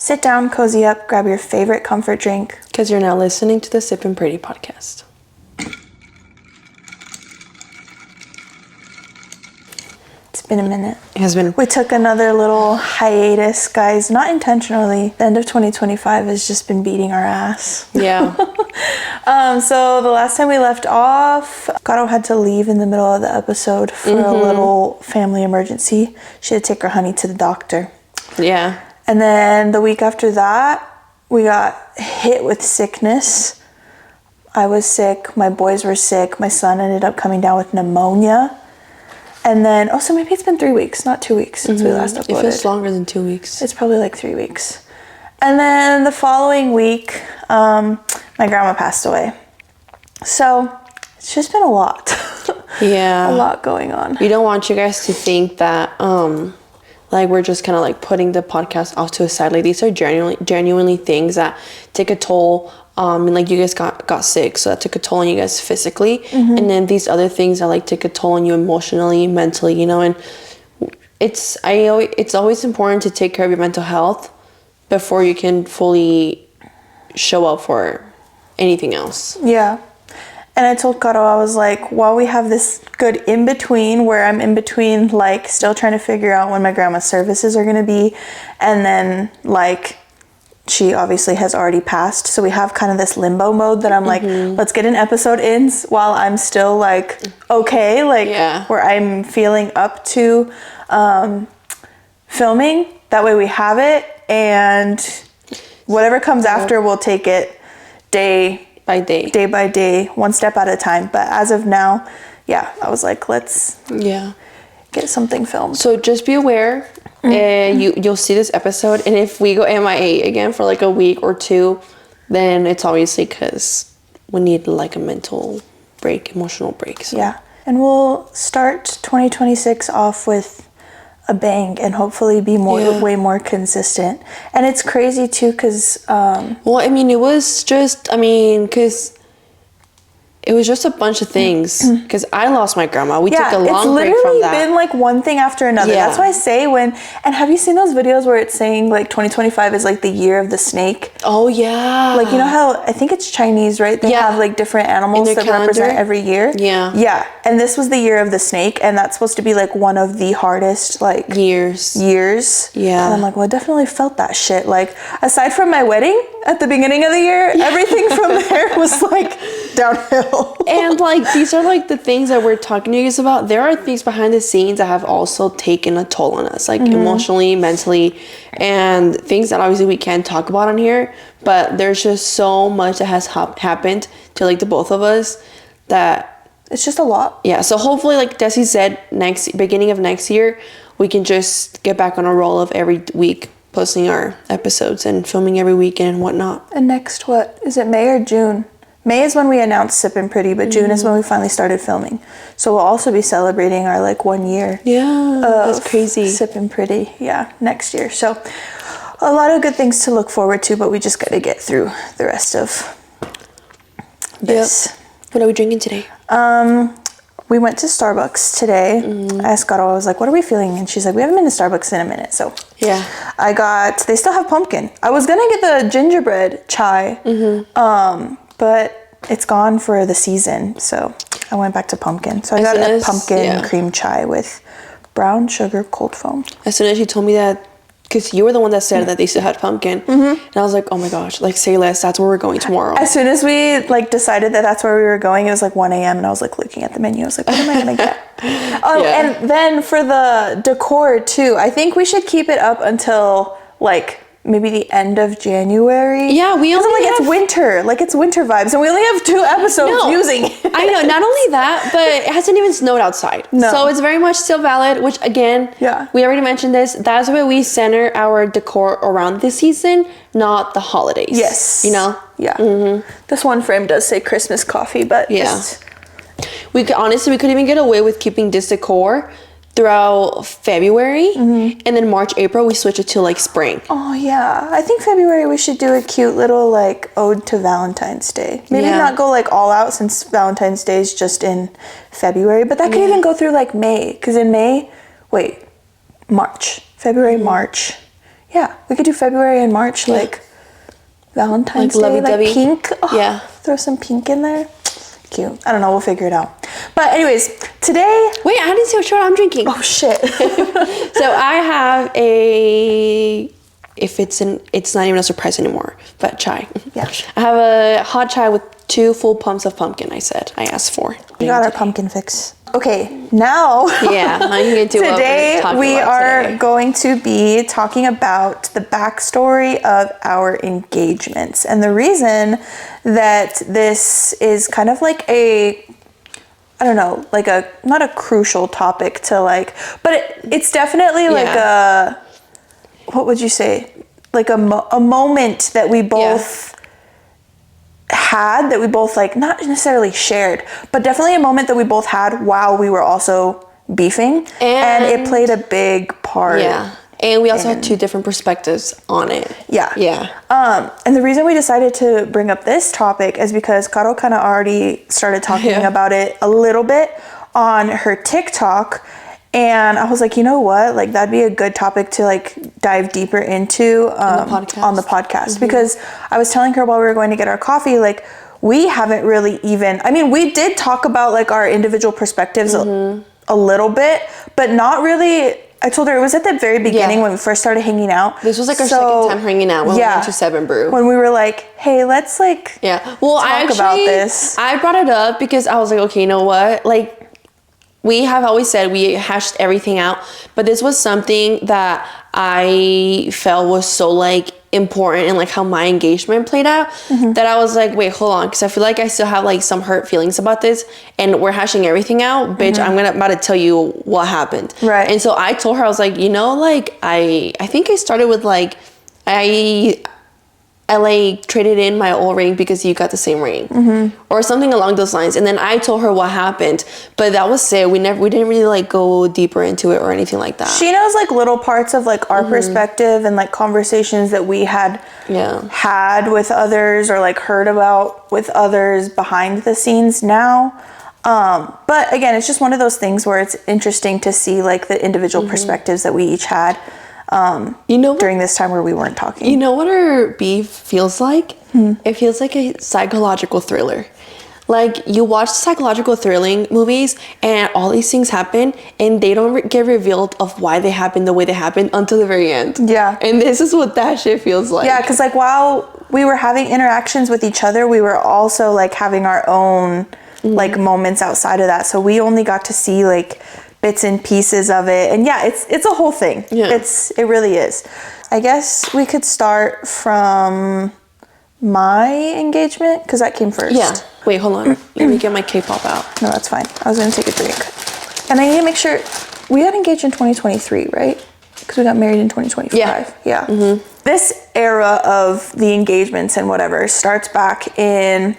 Sit down, cozy up, grab your favorite comfort drink. Because you're now listening to the Sippin' Pretty podcast. It's been a minute. It has been. We took another little hiatus, guys. Not intentionally. The end of 2025 has just been beating our ass. Yeah. So the last time we left off, Gato had to leave in the middle of the episode for a little family emergency. She had to take her honey to the doctor. Yeah. And then the week after that, we got hit with sickness. I was sick. My boys were sick. My son ended up coming down with pneumonia. And then, so maybe it's been 3 weeks, not 2 weeks since we last uploaded. It feels longer than 2 weeks. It's probably like 3 weeks. And then the following week, my grandma passed away. So it's just been a lot. Yeah. A lot going on. We don't want you guys to think that, like, we're just kind of like putting the podcast off to a side. Like, these are genuinely things that take a toll. And like, you guys got sick, so that took a toll on you guys physically. And then these other things that like take a toll on you emotionally, mentally, you know. And it's always important to take care of your mental health before you can fully show up for anything else. Yeah. And I told Gato, I was like, while we have this good in-between where I'm in between, like, still trying to figure out when my grandma's services are going to be, and then, like, she obviously has already passed, so we have kind of this limbo mode that I'm like, let's get an episode in while I'm still, like, okay, like, where I'm feeling up to filming. That way we have it, and whatever comes after, we'll take it day by day, one step at a time. But as of now, I was like, let's get something filmed. So just be aware, you'll see this episode, and if we go MIA again for like a week or two, then it's obviously because we need like a mental break, emotional break. So. Yeah, and we'll start 2026 off with a bang and hopefully be way more consistent. And it's crazy too because well, I mean, it was just, because it was just a bunch of things, because I lost my grandma. We took a long break from that. It's literally been like one thing after another. That's why I say and have you seen those videos where it's saying like 2025 is like the year of the snake? Oh yeah. Like, you know how, I think it's Chinese, right? They have like different animals that represent every year. Yeah. Yeah. And this was the year of the snake, and that's supposed to be like one of the hardest like years. Yeah. And I'm like, well, I definitely felt that shit. Like, aside from my wedding at the beginning of the year, everything from there was like downhill. And like, these are like the things that we're talking to you guys about. There are things behind the scenes that have also taken a toll on us, like emotionally, mentally, and things that obviously we can't talk about on here, but there's just so much that has happened to like the both of us that it's just a lot. Yeah, so hopefully, like Desi said, beginning of next year, we can just get back on a roll of every week posting our episodes and filming every weekend and whatnot. And next, what is it, May or June? May is when we announced Sippin' Pretty, but June is when we finally started filming. So we'll also be celebrating our like 1 year. Yeah, that's crazy. Sippin' Pretty, next year. So a lot of good things to look forward to, but we just got to get through the rest of this. Yep. What are we drinking today? We went to Starbucks today. I asked Gato, I was like, what are we feeling? And she's like, we haven't been to Starbucks in a minute. So they still have pumpkin. I was going to get the gingerbread chai, but it's gone for the season. So I went back to pumpkin. So I got a pumpkin cream chai with brown sugar cold foam. As soon as you told me that, because you were the one that said that they still had pumpkin, and I was like, oh my gosh, like, say less, that's where we're going tomorrow. As soon as we like decided that that's where we were going, it was like 1 a.m. and I was like looking at the menu. I was like, what am I gonna get? And then for the decor too, I think we should keep it up until like maybe the end of January. Yeah, we only it's winter. Like, it's winter vibes, and we only have 2 episodes using it. I know. Not only that, but it hasn't even snowed outside. No. So it's very much still valid, which again, we already mentioned this. That's why we center our decor around this season, not the holidays. Yes. You know? Yeah. This one frame does say Christmas coffee, but we could even get away with keeping this decor throughout February, and then March, April, we switch it to like spring. Oh yeah, I think February we should do a cute little like ode to Valentine's Day. Maybe not go like all out, since Valentine's Day is just in February, but that could even go through like May, because in March, February, March. Yeah, we could do February and March, like Valentine's Like Day, like lovey-dovey. pink. Oh, Yeah. throw some pink in there. Cute. I don't know. We'll figure it out. But anyways, today. Wait, I didn't see what I'm drinking. Oh shit. So I have a, it's not even a surprise anymore, but chai. Yeah. I have a hot chai with 2 full pumps of pumpkin. I asked for. We got our pumpkin fix. Okay, now. Yeah, now you can do what we're Today talking we about are today. going to be talking about the backstory of our engagements, and the reason that this is kind of like a, I don't know, like a, not a crucial topic to like, but it's definitely like a, what would you say? Like a moment that we both had, that we both like, not necessarily shared, but definitely a moment that we both had while we were also beefing. And it played a big part. Yeah. And we also had 2 different perspectives on it. Yeah. Yeah. And the reason we decided to bring up this topic is because Caro kind of already started talking about it a little bit on her TikTok. And I was like, you know what? Like, that'd be a good topic to like dive deeper into on the podcast. Because I was telling her while we were going to get our coffee, like, we haven't really even, I mean, we did talk about like our individual perspectives a little bit, but not really. I told her it was at the very beginning when we first started hanging out. This was like our second time hanging out when we went to 7 Brew. When we were like, hey, let's like talk about this. I brought it up because I was like, okay, you know what? Like, we have always said we hashed everything out, but this was something that I felt was so like important and like how my engagement played out that I was like, wait, hold on, because I feel like I still have like some hurt feelings about this, and we're hashing everything out, bitch. I'm about to tell you what happened. Right. And so I told her, I was like, you know, like I think I started with like I like traded in my old ring because you got the same ring or something along those lines. And then I told her what happened, but that was it. We didn't really like go deeper into it or anything like that. She knows like little parts of like our perspective and like conversations that we had with others or like heard about with others behind the scenes now. But again, it's just one of those things where it's interesting to see like the individual perspectives that we each had. During this time where we weren't talking. You know what our beef feels like? It feels like a psychological thriller. Like, you watch psychological thrilling movies and all these things happen and they don't get revealed of why they happened the way they happened until the very end. Yeah. And this is what that shit feels like. Yeah, because like while we were having interactions with each other, we were also like having our own like moments outside of that. So we only got to see like bits and pieces of it, and it's a whole thing. It really is. I guess we could start from my engagement because that came first. Wait, hold on. Let me get my K-pop out. No, that's fine. I was gonna take a drink, and I need to make sure we got engaged in 2023, right? Because we got married in 2025. Yeah. This era of the engagements and whatever starts back in.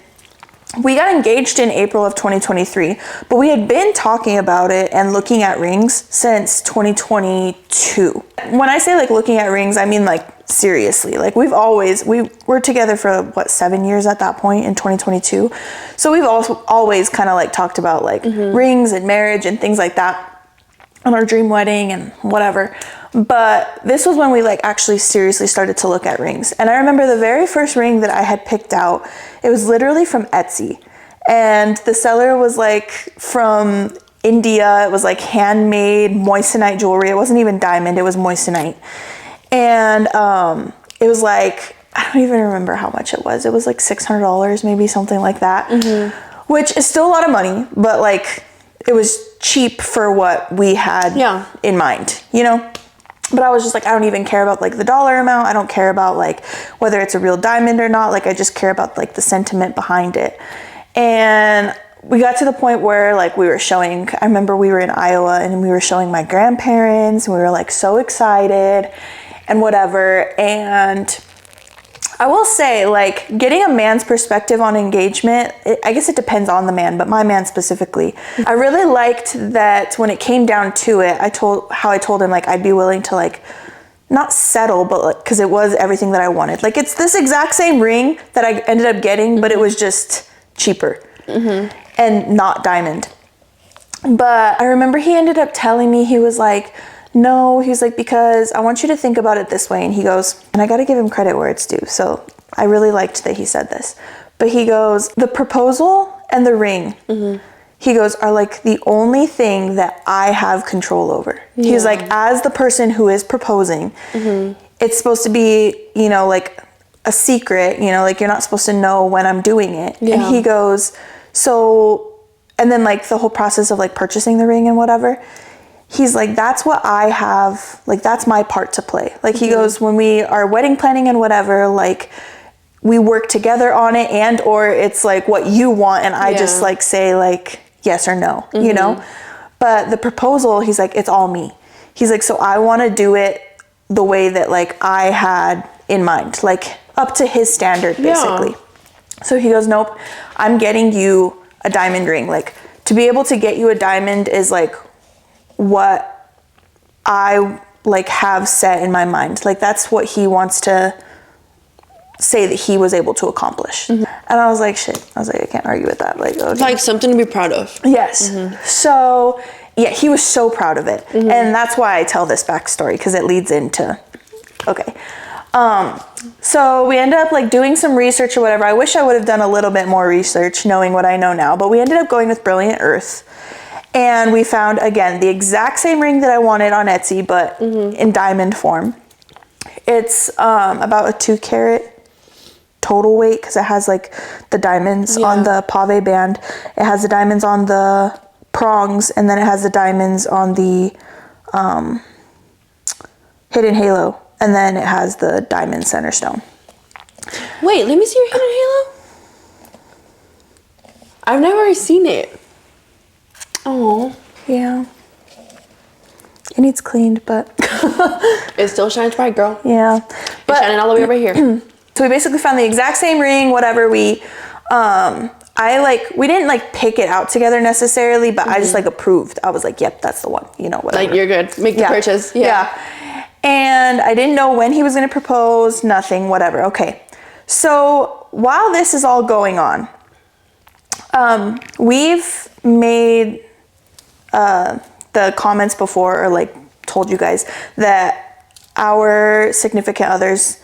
We got engaged in April of 2023, but we had been talking about it and looking at rings since 2022. When I say like looking at rings, I mean like seriously. Like we were together for what, 7 years at that point in 2022. So we've also always kind of like talked about like rings and marriage and things like that, on our dream wedding and whatever. But this was when we like actually seriously started to look at rings. And I remember the very first ring that I had picked out, it was literally from Etsy. And the seller was like from India. It was like handmade moissanite jewelry. It wasn't even diamond, it was moissanite. And it was like, I don't even remember how much it was. It was like $600, maybe something like that. Which is still a lot of money, but like it was cheap for what we had in mind, you know? But I was just like, I don't even care about like the dollar amount. I don't care about like whether it's a real diamond or not. Like I just care about like the sentiment behind it. And we got to the point where like we were showing, I remember we were in Iowa and we were showing my grandparents and we were like so excited and whatever. And I will say, like, getting a man's perspective on engagement, I guess it depends on the man, but my man specifically, I really liked that when it came down to it, I told him, like, I'd be willing to, like, not settle, but, like, because it was everything that I wanted. Like, it's this exact same ring that I ended up getting, but it was just cheaper and not diamond. But I remember he ended up telling me, he was like, no, he's like, because I want you to think about it this way. And he goes, and I got to give him credit where it's due. So I really liked that he said this. But he goes, the proposal and the ring, he goes, are like the only thing that I have control over. Yeah. He's like, as the person who is proposing, it's supposed to be, you know, like a secret, you know, like you're not supposed to know when I'm doing it. Yeah. And he goes, so, and then like the whole process of like purchasing the ring and whatever, he's like, that's what I have, like that's my part to play. Like he goes, when we are wedding planning and whatever, like we work together on it, and or it's like what you want and I just like say like yes or no, you know. But the proposal, he's like, it's all me. He's like, so I want to do it the way that like I had in mind, like up to his standard basically. So he goes, nope, I'm getting you a diamond ring. Like to be able to get you a diamond is like what I like have set in my mind. Like that's what he wants to say that he was able to accomplish. And I was like, shit. I was like, I can't argue with that. Like, okay. Like something to be proud of. Yes. So yeah, he was so proud of it. And that's why I tell this backstory, because it leads into, okay. So we ended up like doing some research or whatever. I wish I would have done a little bit more research knowing what I know now, but we ended up going with Brilliant Earth. And we found, again, the exact same ring that I wanted on Etsy, but in diamond form. It's about a 2 carat total weight, because it has like the diamonds on the pave band. It has the diamonds on the prongs, and then it has the diamonds on the hidden halo. And then it has the diamond center stone. Wait, let me see your hidden halo. I've never seen it. Oh. Yeah. It needs cleaned, but... It still shines bright, girl. Yeah. But it's shining all the way over here. So we basically found the exact same ring, whatever. We didn't like pick it out together necessarily, but I just like approved. I was like, yep, that's the one, you know, whatever. Like, you're good. Make the purchase. Yeah. And I didn't know when he was going to propose, nothing, whatever. Okay. So while this is all going on, we've made the comments before, or like told you guys that our significant others,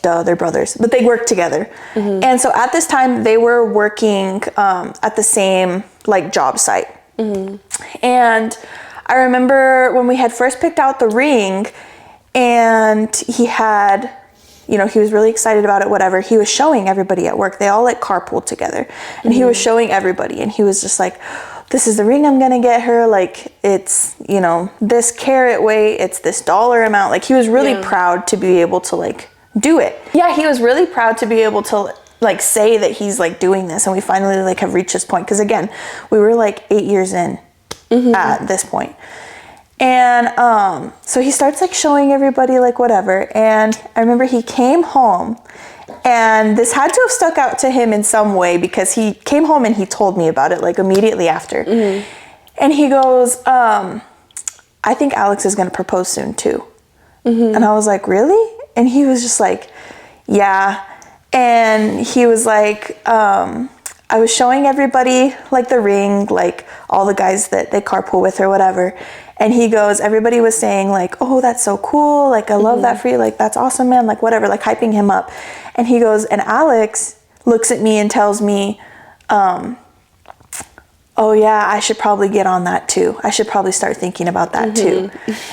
they're brothers, but they work together. And so at this time they were working at the same like job site. And I remember when we had first picked out the ring, and he had, you know, he was really excited about it, whatever. He was showing everybody at work. They all like carpooled together, and he was showing everybody, and he was just like, this is the ring I'm gonna get her. Like, it's, you know, this carat weight, it's this dollar amount. Like, he was really proud to be able to like do it. Yeah, he was really proud to be able to like say that he's like doing this, and we finally like have reached this point. Because again, we were like 8 years in at this point. And so he starts like showing everybody like whatever. And I remember he came home, and this had to have stuck out to him in some way, because he came home and he told me about it like immediately after. And he goes, I think Alex is going to propose soon too. And I was like, really? And he was just like, yeah. And he was like, I was showing everybody like the ring, like all the guys that they carpool with or whatever. And he goes, everybody was saying like, oh, that's so cool. Like, I love that for you. Like, that's awesome, man. Like, whatever, like hyping him up. And he goes, and Alex looks at me and tells me, oh yeah, I should probably get on that too. I should probably start thinking about that too.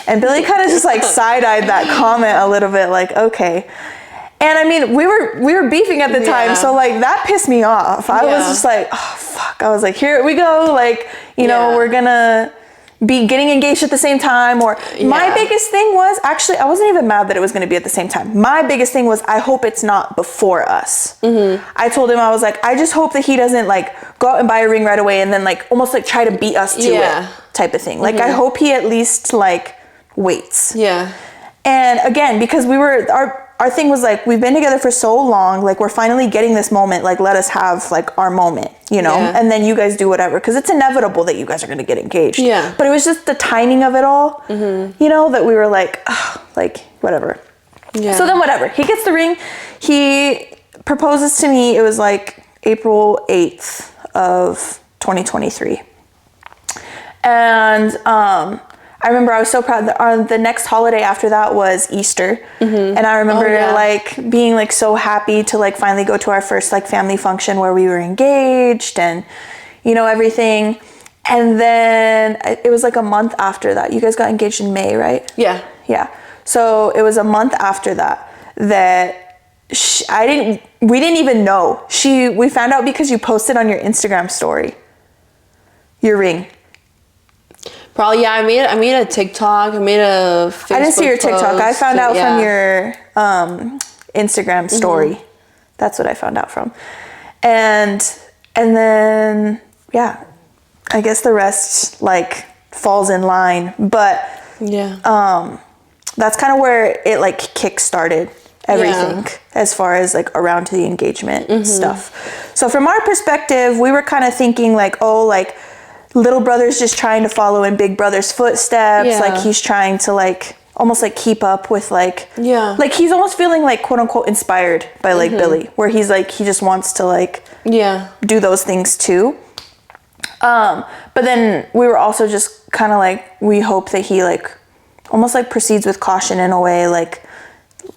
And Billy kind of just like side-eyed that comment a little bit, like, okay. And I mean, we were beefing at the time, so like that pissed me off. I was just like, oh fuck. I was like, here we go. Like, you know, we're gonna be getting engaged at the same time. Or my biggest thing was, actually, I wasn't even mad that it was gonna be at the same time. My biggest thing was, I hope it's not before us. I told him, I was like, I just hope that he doesn't like go out and buy a ring right away and then like almost like try to beat us to it type of thing. Like, I hope he at least like waits. And again, because we were, our thing was like, we've been together for so long, like we're finally getting this moment, like let us have like our moment, you know, and then you guys do whatever, because it's inevitable that you guys are going to get engaged. But it was just the timing of it all, you know, that we were like, oh, like whatever. So then whatever, he gets the ring, he proposes to me. It was like April 8th of 2023. And I I remember I was so proud. The next holiday after that was Easter. And I remember like being like so happy to like finally go to our first like family function where we were engaged and, you know, everything. And then it was like a month after that. You guys got engaged in May, right? Yeah. Yeah. So it was a month after that we didn't even know. We found out because you posted on your Instagram story your ring. Probably, yeah. I made a TikTok. I made a Facebook I didn't see your TikTok. post. I found out from your Instagram story. That's what I found out from. And then yeah, I guess the rest like falls in line. But yeah, that's kind of where it like kick-started everything as far as like around to the engagement stuff. So from our perspective, we were kind of thinking like, oh, like little brother's just trying to follow in big brother's footsteps. Yeah. Like he's trying to like almost like keep up with like, Yeah. like he's almost feeling like quote unquote inspired by like Billy, where he's like, he just wants to like yeah, do those things too. But then we were also just kind of like, we hope that he like almost like proceeds with caution in a way, like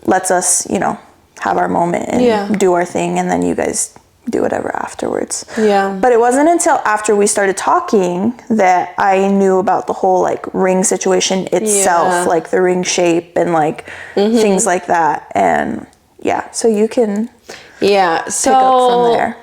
lets us, you know, have our moment and do our thing, and then you guys do whatever afterwards. Yeah. But it wasn't until after we started talking that I knew about the whole like ring situation itself, like the ring shape and like things like that. And yeah, so you can pick up from there.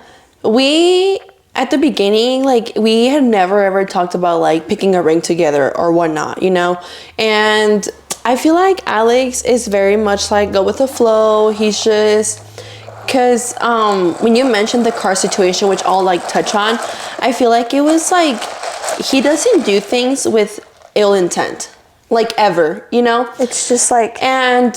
We, at the beginning, like, we had never ever talked about, like, picking a ring together or whatnot, you know? And I feel like Alex is very much, like, go with the flow. He's just... Because when you mentioned the car situation, which I'll, like, touch on, I feel like it was, like, he doesn't do things with ill intent. Like, ever, you know? It's just, like... And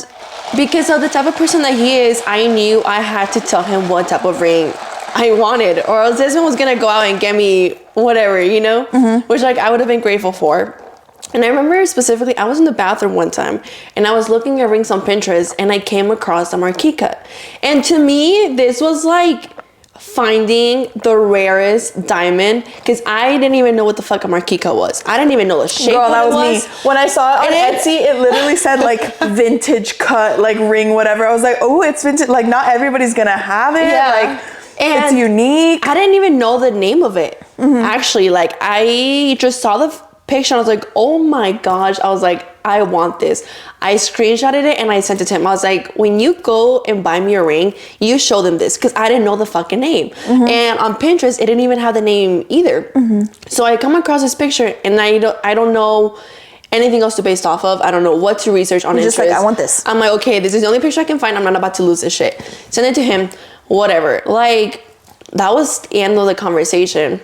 because of the type of person that he is, I knew I had to tell him what type of ring I wanted, or else this one was gonna go out and get me whatever, you know, which like I would have been grateful for. And I remember specifically, I was in the bathroom one time and I was looking at rings on Pinterest and I came across the marquee cut. And to me, this was like finding the rarest diamond, because I didn't even know what the fuck a marquee cut was. I didn't even know the shape. Girl, that was me. When I saw it on And Etsy, it literally said like vintage cut, like ring, whatever. I was like, oh, it's vintage. Like not everybody's gonna have it. Yeah. Like and it's unique. I didn't even know the name of it. Actually, like I just saw the picture and I was like, oh my gosh. I was like, I want this. I screenshotted it and I sent it to him. I was like, when you go and buy me a ring, you show them this, because I didn't know the fucking name. And on Pinterest, it didn't even have the name either. So I come across this picture and I don't know anything else to base off of. I don't know what to research on Pinterest. Just like, I want this. I'm like, okay, this is the only picture I can find. I'm not about to lose this shit. Send it to him. Whatever. Like, that was the end of the conversation.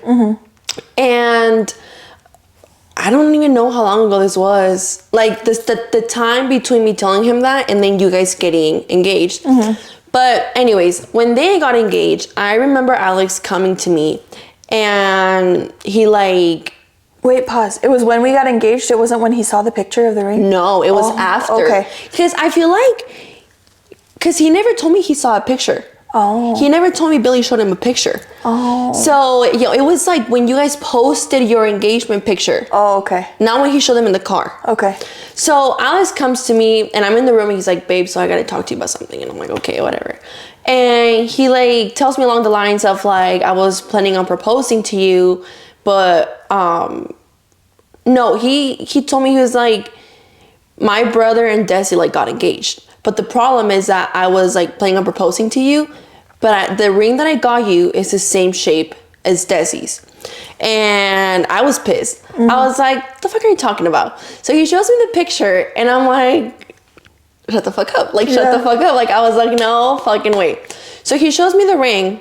And I don't even know how long ago this was. Like, the time between me telling him that and then you guys getting engaged. But anyways, when they got engaged, I remember Alex coming to me and he like... Wait, pause. It was when we got engaged. It wasn't when he saw the picture of the ring? No, it was after. Okay. Because I feel like... Because he never told me he saw a picture. Oh. He never told me Billy showed him a picture. Oh. So, you know, it was like when you guys posted your engagement picture. Oh, okay. Not when he showed them in the car. Okay. So Alex comes to me and I'm in the room and he's like, babe, so I gotta talk to you about something. And I'm like, okay, whatever. And he like tells me along the lines of like, I was planning on proposing to you, but no, he told me, he was like, my brother and Desi like got engaged. But the problem is that I was like planning on proposing to you, but the ring that I got you is the same shape as Desi's. And I was pissed. I was like, what the fuck are you talking about? So he shows me the picture and I'm like, shut the fuck up. Like, shut the fuck up. Like, I was like, no fucking way. So he shows me the ring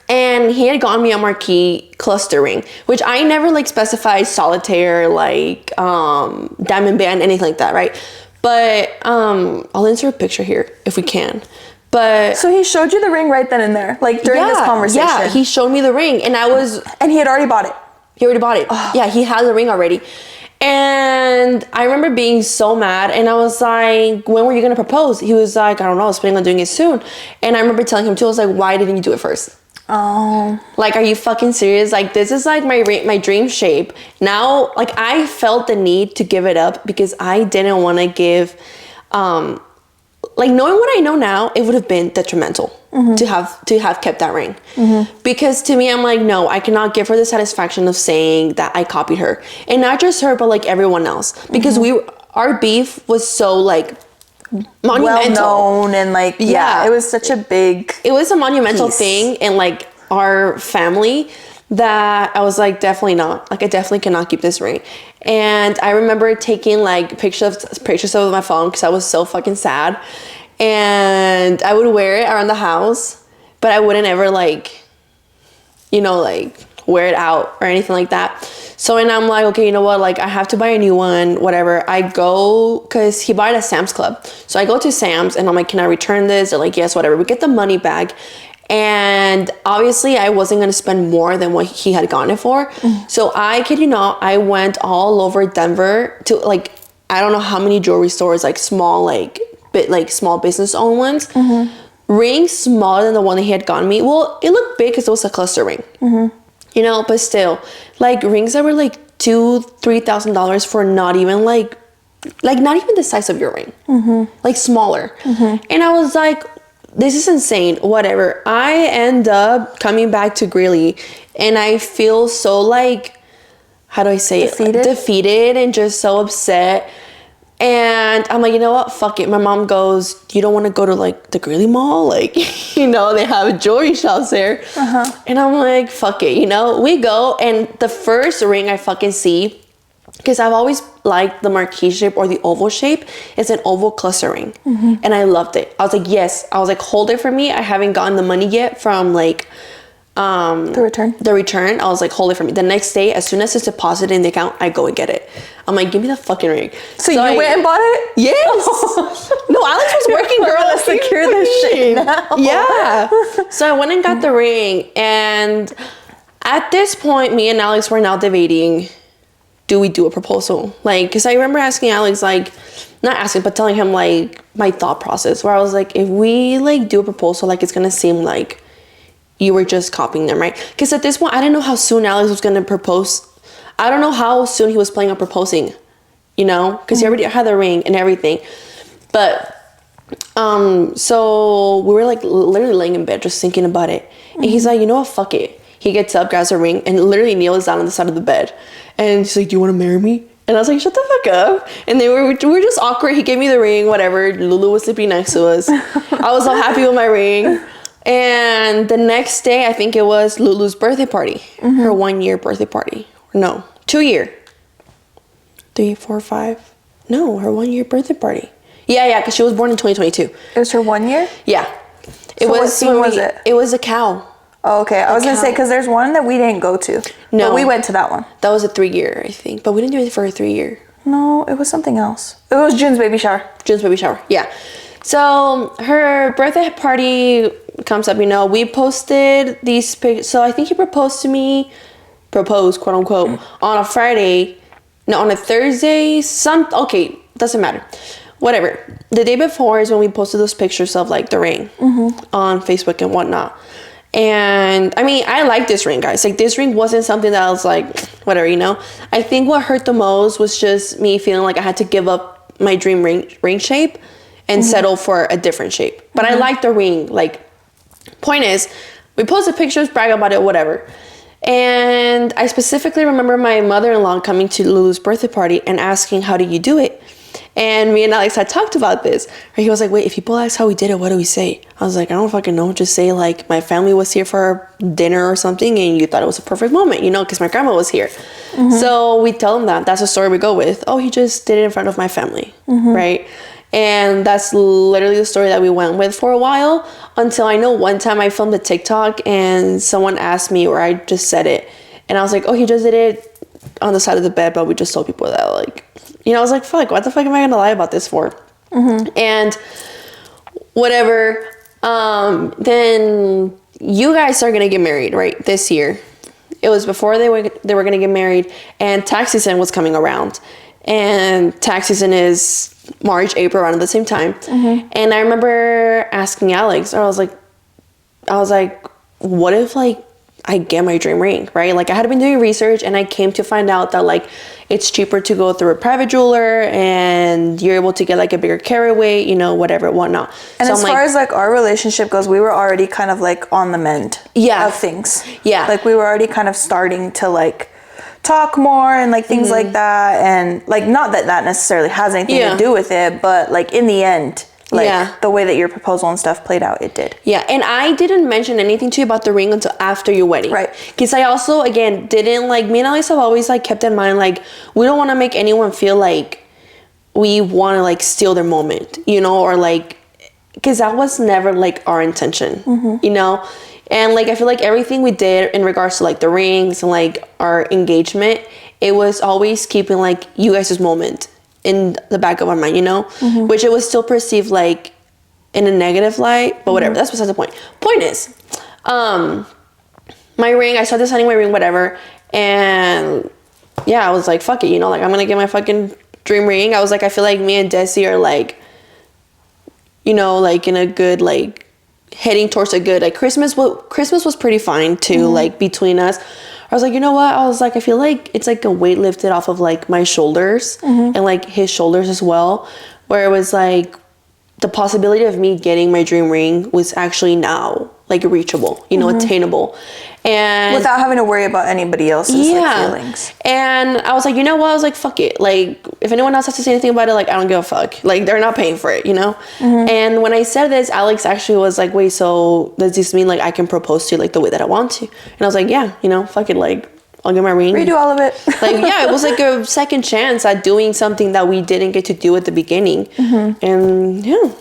and he had gotten me a marquee cluster ring, which I never like specified solitaire, like diamond band, anything like that, right? But I'll insert a picture here if we can. But so he showed you the ring right then and there, like during this conversation. Yeah, he showed me the ring, and and he had already bought it. He already bought it. Yeah, he had the ring already. And I remember being so mad, and I was like, when were you gonna propose? He was like, I don't know, I was planning on doing it soon. And I remember telling him too, I was like, why didn't you do it first? Oh. Like, are you fucking serious? Like, this is like my dream shape. Now, like, I felt the need to give it up because I didn't want to give, like, knowing what I know now, it would have been detrimental to have kept that ring. Because to me, I'm like, no, I cannot give her the satisfaction of saying that I copied her, and not just her, but like everyone else, because our beef was so like monumental, well known, and like it was such a big. It was a monumental piece. thing in like our family that I was like, definitely not. Like, I definitely cannot keep this ring. And I remember taking like pictures of my phone because I was so fucking sad. And I would wear it around the house, but I wouldn't ever like, you know, like wear it out or anything like that. So, and I'm like, okay, you know what? Like, I have to buy a new one, whatever. I go, because he bought it at Sam's Club. So I go to Sam's and I'm like, can I return this? They're like, yes, whatever. We get the money back. And obviously I wasn't going to spend more than what he had gotten it for. So I kid you not, I went all over Denver to like, I don't know how many jewelry stores, like small, like small business owned ones. Rings smaller than the one that he had gotten me. Well, it looked big because it was a cluster ring. You know, but still, like rings that were like $2,000-$3,000 for not even like not even the size of your ring, like smaller. And I was like, this is insane. Whatever. I end up coming back to Greeley, and I feel so like, how do I say Defeated? it? Defeated and just so upset. And I'm like, you know what? Fuck it. My mom goes, you don't want to go to like the Greeley Mall? Like, you know, they have jewelry shops there. And I'm like, fuck it. You know, we go. And the first ring I fucking see, because I've always liked the marquee shape or the oval shape, it's an oval cluster ring. And I loved it. I was like, yes. I was like, hold it for me. I haven't gotten the money yet from like, the return. I was like, hold it for me. The next day, as soon as it's deposited in the account, I go and get it. I'm like, give me the fucking ring. So you went and bought it? Yes. No, Alex was working, girl. Let's secure this shit now. Yeah. So I went and got the ring, and at this point, me and Alex were now debating, do we do a proposal? Like, because I remember asking Alex, like, not asking, but telling him like my thought process, where I was like, if we like do a proposal, like it's gonna seem like you were just copying them, right? Because at this point, I didn't know how soon Alex was gonna propose. I don't know how soon he was planning on proposing, you know, because he already had the ring and everything. But so we were like literally laying in bed just thinking about it, and he's like, you know what, fuck it. He gets up, grabs a ring, and literally kneels down on the side of the bed, and he's like, do you want to marry me? And I was like, shut the fuck up. And they were just awkward. He gave me the ring, whatever. Lulu was sleeping next to us. I was so happy with my ring. And the next day, I think it was Lulu's birthday party. Her 1 year birthday party. No, 2 year. 3, 4, 5. No, her 1 year birthday party. Yeah, because she was born in 2022. It was her 1 year? Yeah. What scene was it? It was a cow. Oh, okay. I was going to say, because there's one that we didn't go to. No. But we went to that one. That was a 3 year, I think. But we didn't do it for a 3 year. No, it was something else. It was June's baby shower. June's baby shower, yeah. So her birthday party comes up, you know, we posted these pictures. So I think he proposed to me, quote unquote, on a Friday. No, on a Thursday. Okay, doesn't matter. Whatever. The day before is when we posted those pictures of like the ring on Facebook and whatnot. And I mean, I like this ring, guys. Like, this ring wasn't something that I was like, whatever, you know. I think what hurt the most was just me feeling like I had to give up my dream ring shape and settle for a different shape. But I like the ring. Like, point is, we posted pictures, brag about it, whatever. And I specifically remember my mother-in-law coming to Lulu's birthday party and asking, how do you do it? And me and Alex had talked about this. He was like, wait, if people ask how we did it, what do we say? I was like, I don't fucking know. Just say like my family was here for dinner or something and you thought it was a perfect moment, you know, because my grandma was here. So we tell them that. That's the story we go with. Oh, he just did it in front of my family, right? And that's literally the story that we went with for a while, until I know one time I filmed a TikTok and someone asked me, or I just said it. And I was like, oh, he just did it on the side of the bed, but we just told people that, like, you know, I was like, fuck, what the fuck am I gonna lie about this for? And whatever. Then you guys are gonna get married, right? This year. It was before they were gonna get married, and tax season was coming around. And tax season is March, April, around the same time. And I remember asking Alex, or I was like, what if like I get my dream ring, right? Like I had been doing research and I came to find out that like it's cheaper to go through a private jeweler and you're able to get like a bigger carry weight, you know, whatever, whatnot. And so as far as like our relationship goes, we were already kind of like on the mend of things. Yeah. Like we were already kind of starting to like talk more and like things like that. And like, not that that necessarily has anything to do with it, but like in the end, like the way that your proposal and stuff played out, it did. Yeah, and I didn't mention anything to you about the ring until after your wedding. Right. Because I also, again, didn't like, me and Alex have always like kept in mind, like, we don't want to make anyone feel like we want to like steal their moment, you know, or like, because that was never like our intention, you know? And like, I feel like everything we did in regards to like the rings and like our engagement, it was always keeping like you guys' moment in the back of our mind, you know, which it was still perceived like in a negative light, but whatever, that's besides the point. Point is, my ring, I started designing my ring, whatever, and yeah, I was like, fuck it, you know, like I'm gonna get my fucking dream ring. I was like, I feel like me and Desi are like, you know, like in a good, like heading towards a good, like Christmas was pretty fine too, like between us. I was like, you know what? I was like, I feel like it's like a weight lifted off of like my shoulders and like his shoulders as well, where it was like the possibility of me getting my dream ring was actually now like reachable, you know, attainable. And without having to worry about anybody else's like feelings. And I was like, you know what? I was like, fuck it. Like, if anyone else has to say anything about it, like, I don't give a fuck. Like, they're not paying for it, you know? And when I said this, Alex actually was like, wait, so does this mean like I can propose to you like the way that I want to? And I was like, yeah, you know, fuck it. Like, I'll get my ring. Redo all of it. Like, yeah, it was like a second chance at doing something that we didn't get to do at the beginning. And yeah,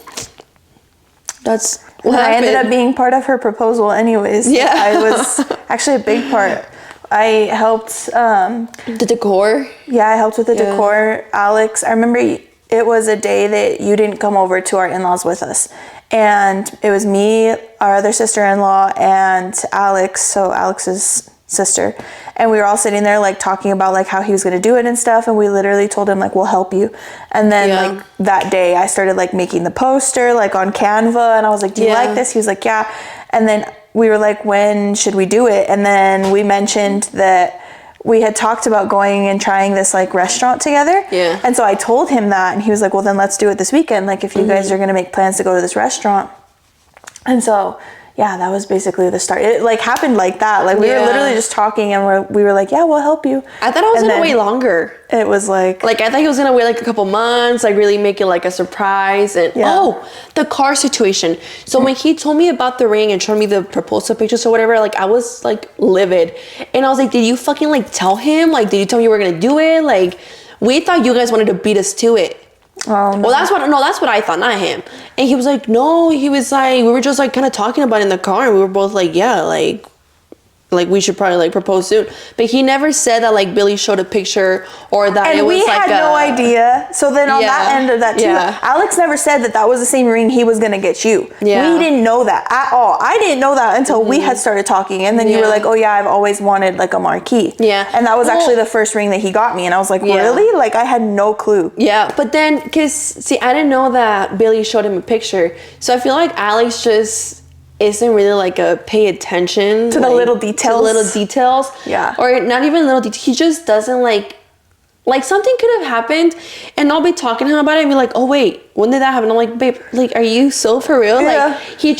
that's what I happened. ended up being part of her proposal anyways. Yeah. I was actually a big part. I helped the decor. Yeah, I helped with the decor. Alex, I remember it was a day that you didn't come over to our in-laws with us. And it was me, our other sister-in-law, and Alex, so Alex's sister. And we were all sitting there like talking about like how he was going to do it and stuff. And we literally told him like, we'll help you. And then like that day I started like making the poster like on Canva. And I was like, do you like this? He was like, yeah. And then we were like, when should we do it? And then we mentioned that we had talked about going and trying this like restaurant together. Yeah. And so I told him that, and he was like, well, then let's do it this weekend. Like if you guys are going to make plans to go to this restaurant. And so yeah, that was basically the start. It like happened like that. Like we were literally just talking and we were like, yeah, we'll help you. I thought I was gonna wait longer. It was like I thought he was gonna wait like a couple months, like really make it like a surprise. And the car situation. So when he told me about the ring and showed me the proposal pictures or whatever, like I was like livid. And I was like, did you fucking like tell him? Like, did you tell me you were gonna do it? Like, we thought you guys wanted to beat us to it. Oh, no. Well, that's what I thought, not him. And he was like, no, he was like, we were just like kind of talking about it in the car, and we were both like, yeah, like we should probably like propose soon. But he never said that like Billy showed a picture or that and it was we like had no idea. So then on that end of that too, Alex never said that that was the same ring he was gonna get you. Yeah. We didn't know that at all. I didn't know that until we had started talking, and then you were like, oh yeah, I've always wanted like a marquee. Yeah. And that was actually the first ring that he got me, and I was like, really? Like I had no clue. Yeah, but then because see, I didn't know that Billy showed him a picture, so I feel like Alex just isn't really like a pay attention to the little details. Yeah. Or not even little details. He just doesn't like something could have happened and I'll be talking to him about it and be like, oh wait, when did that happen? I'm like, babe, like, are you so for real? Yeah. Like he's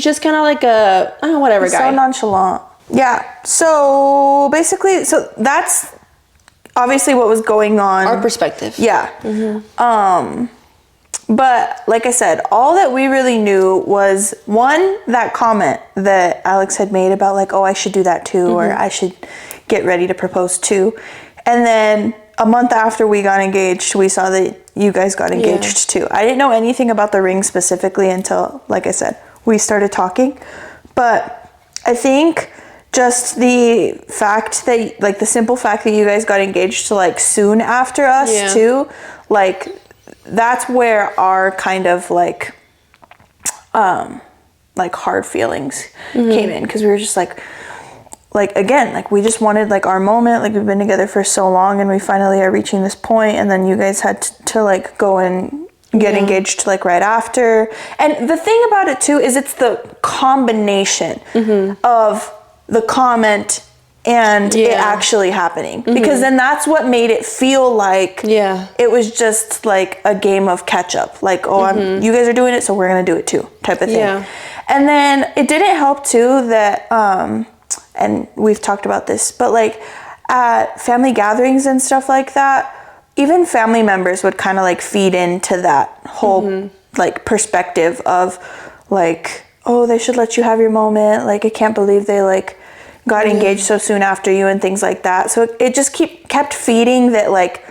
just kind of like a, I don't know, whatever guy. So nonchalant. Yeah. So basically, so that's obviously what was going on. Our perspective. Yeah. But like I said, all that we really knew was one, that comment that Alex had made about like, oh, I should do that too, or I should get ready to propose too. And then a month after we got engaged, we saw that you guys got engaged too. I didn't know anything about the ring specifically until, like I said, we started talking. But I think just the fact that, like the simple fact that you guys got engaged to like soon after us too, like that's where our kind of like hard feelings came in, because we were just like again, like we just wanted like our moment, like we've been together for so long and we finally are reaching this point, and then you guys had to like go and get engaged like right after. And the thing about it too is it's the combination of the comment and it actually happening, because then that's what made it feel like it was just like a game of catch up, like, oh, you guys are doing it, so we're gonna do it too, type of thing. And then it didn't help too that and we've talked about this, but like at family gatherings and stuff like that, even family members would kind of like feed into that whole like perspective of like, oh, they should let you have your moment, like I can't believe they like got engaged so soon after you and things like that. So it just kept feeding that like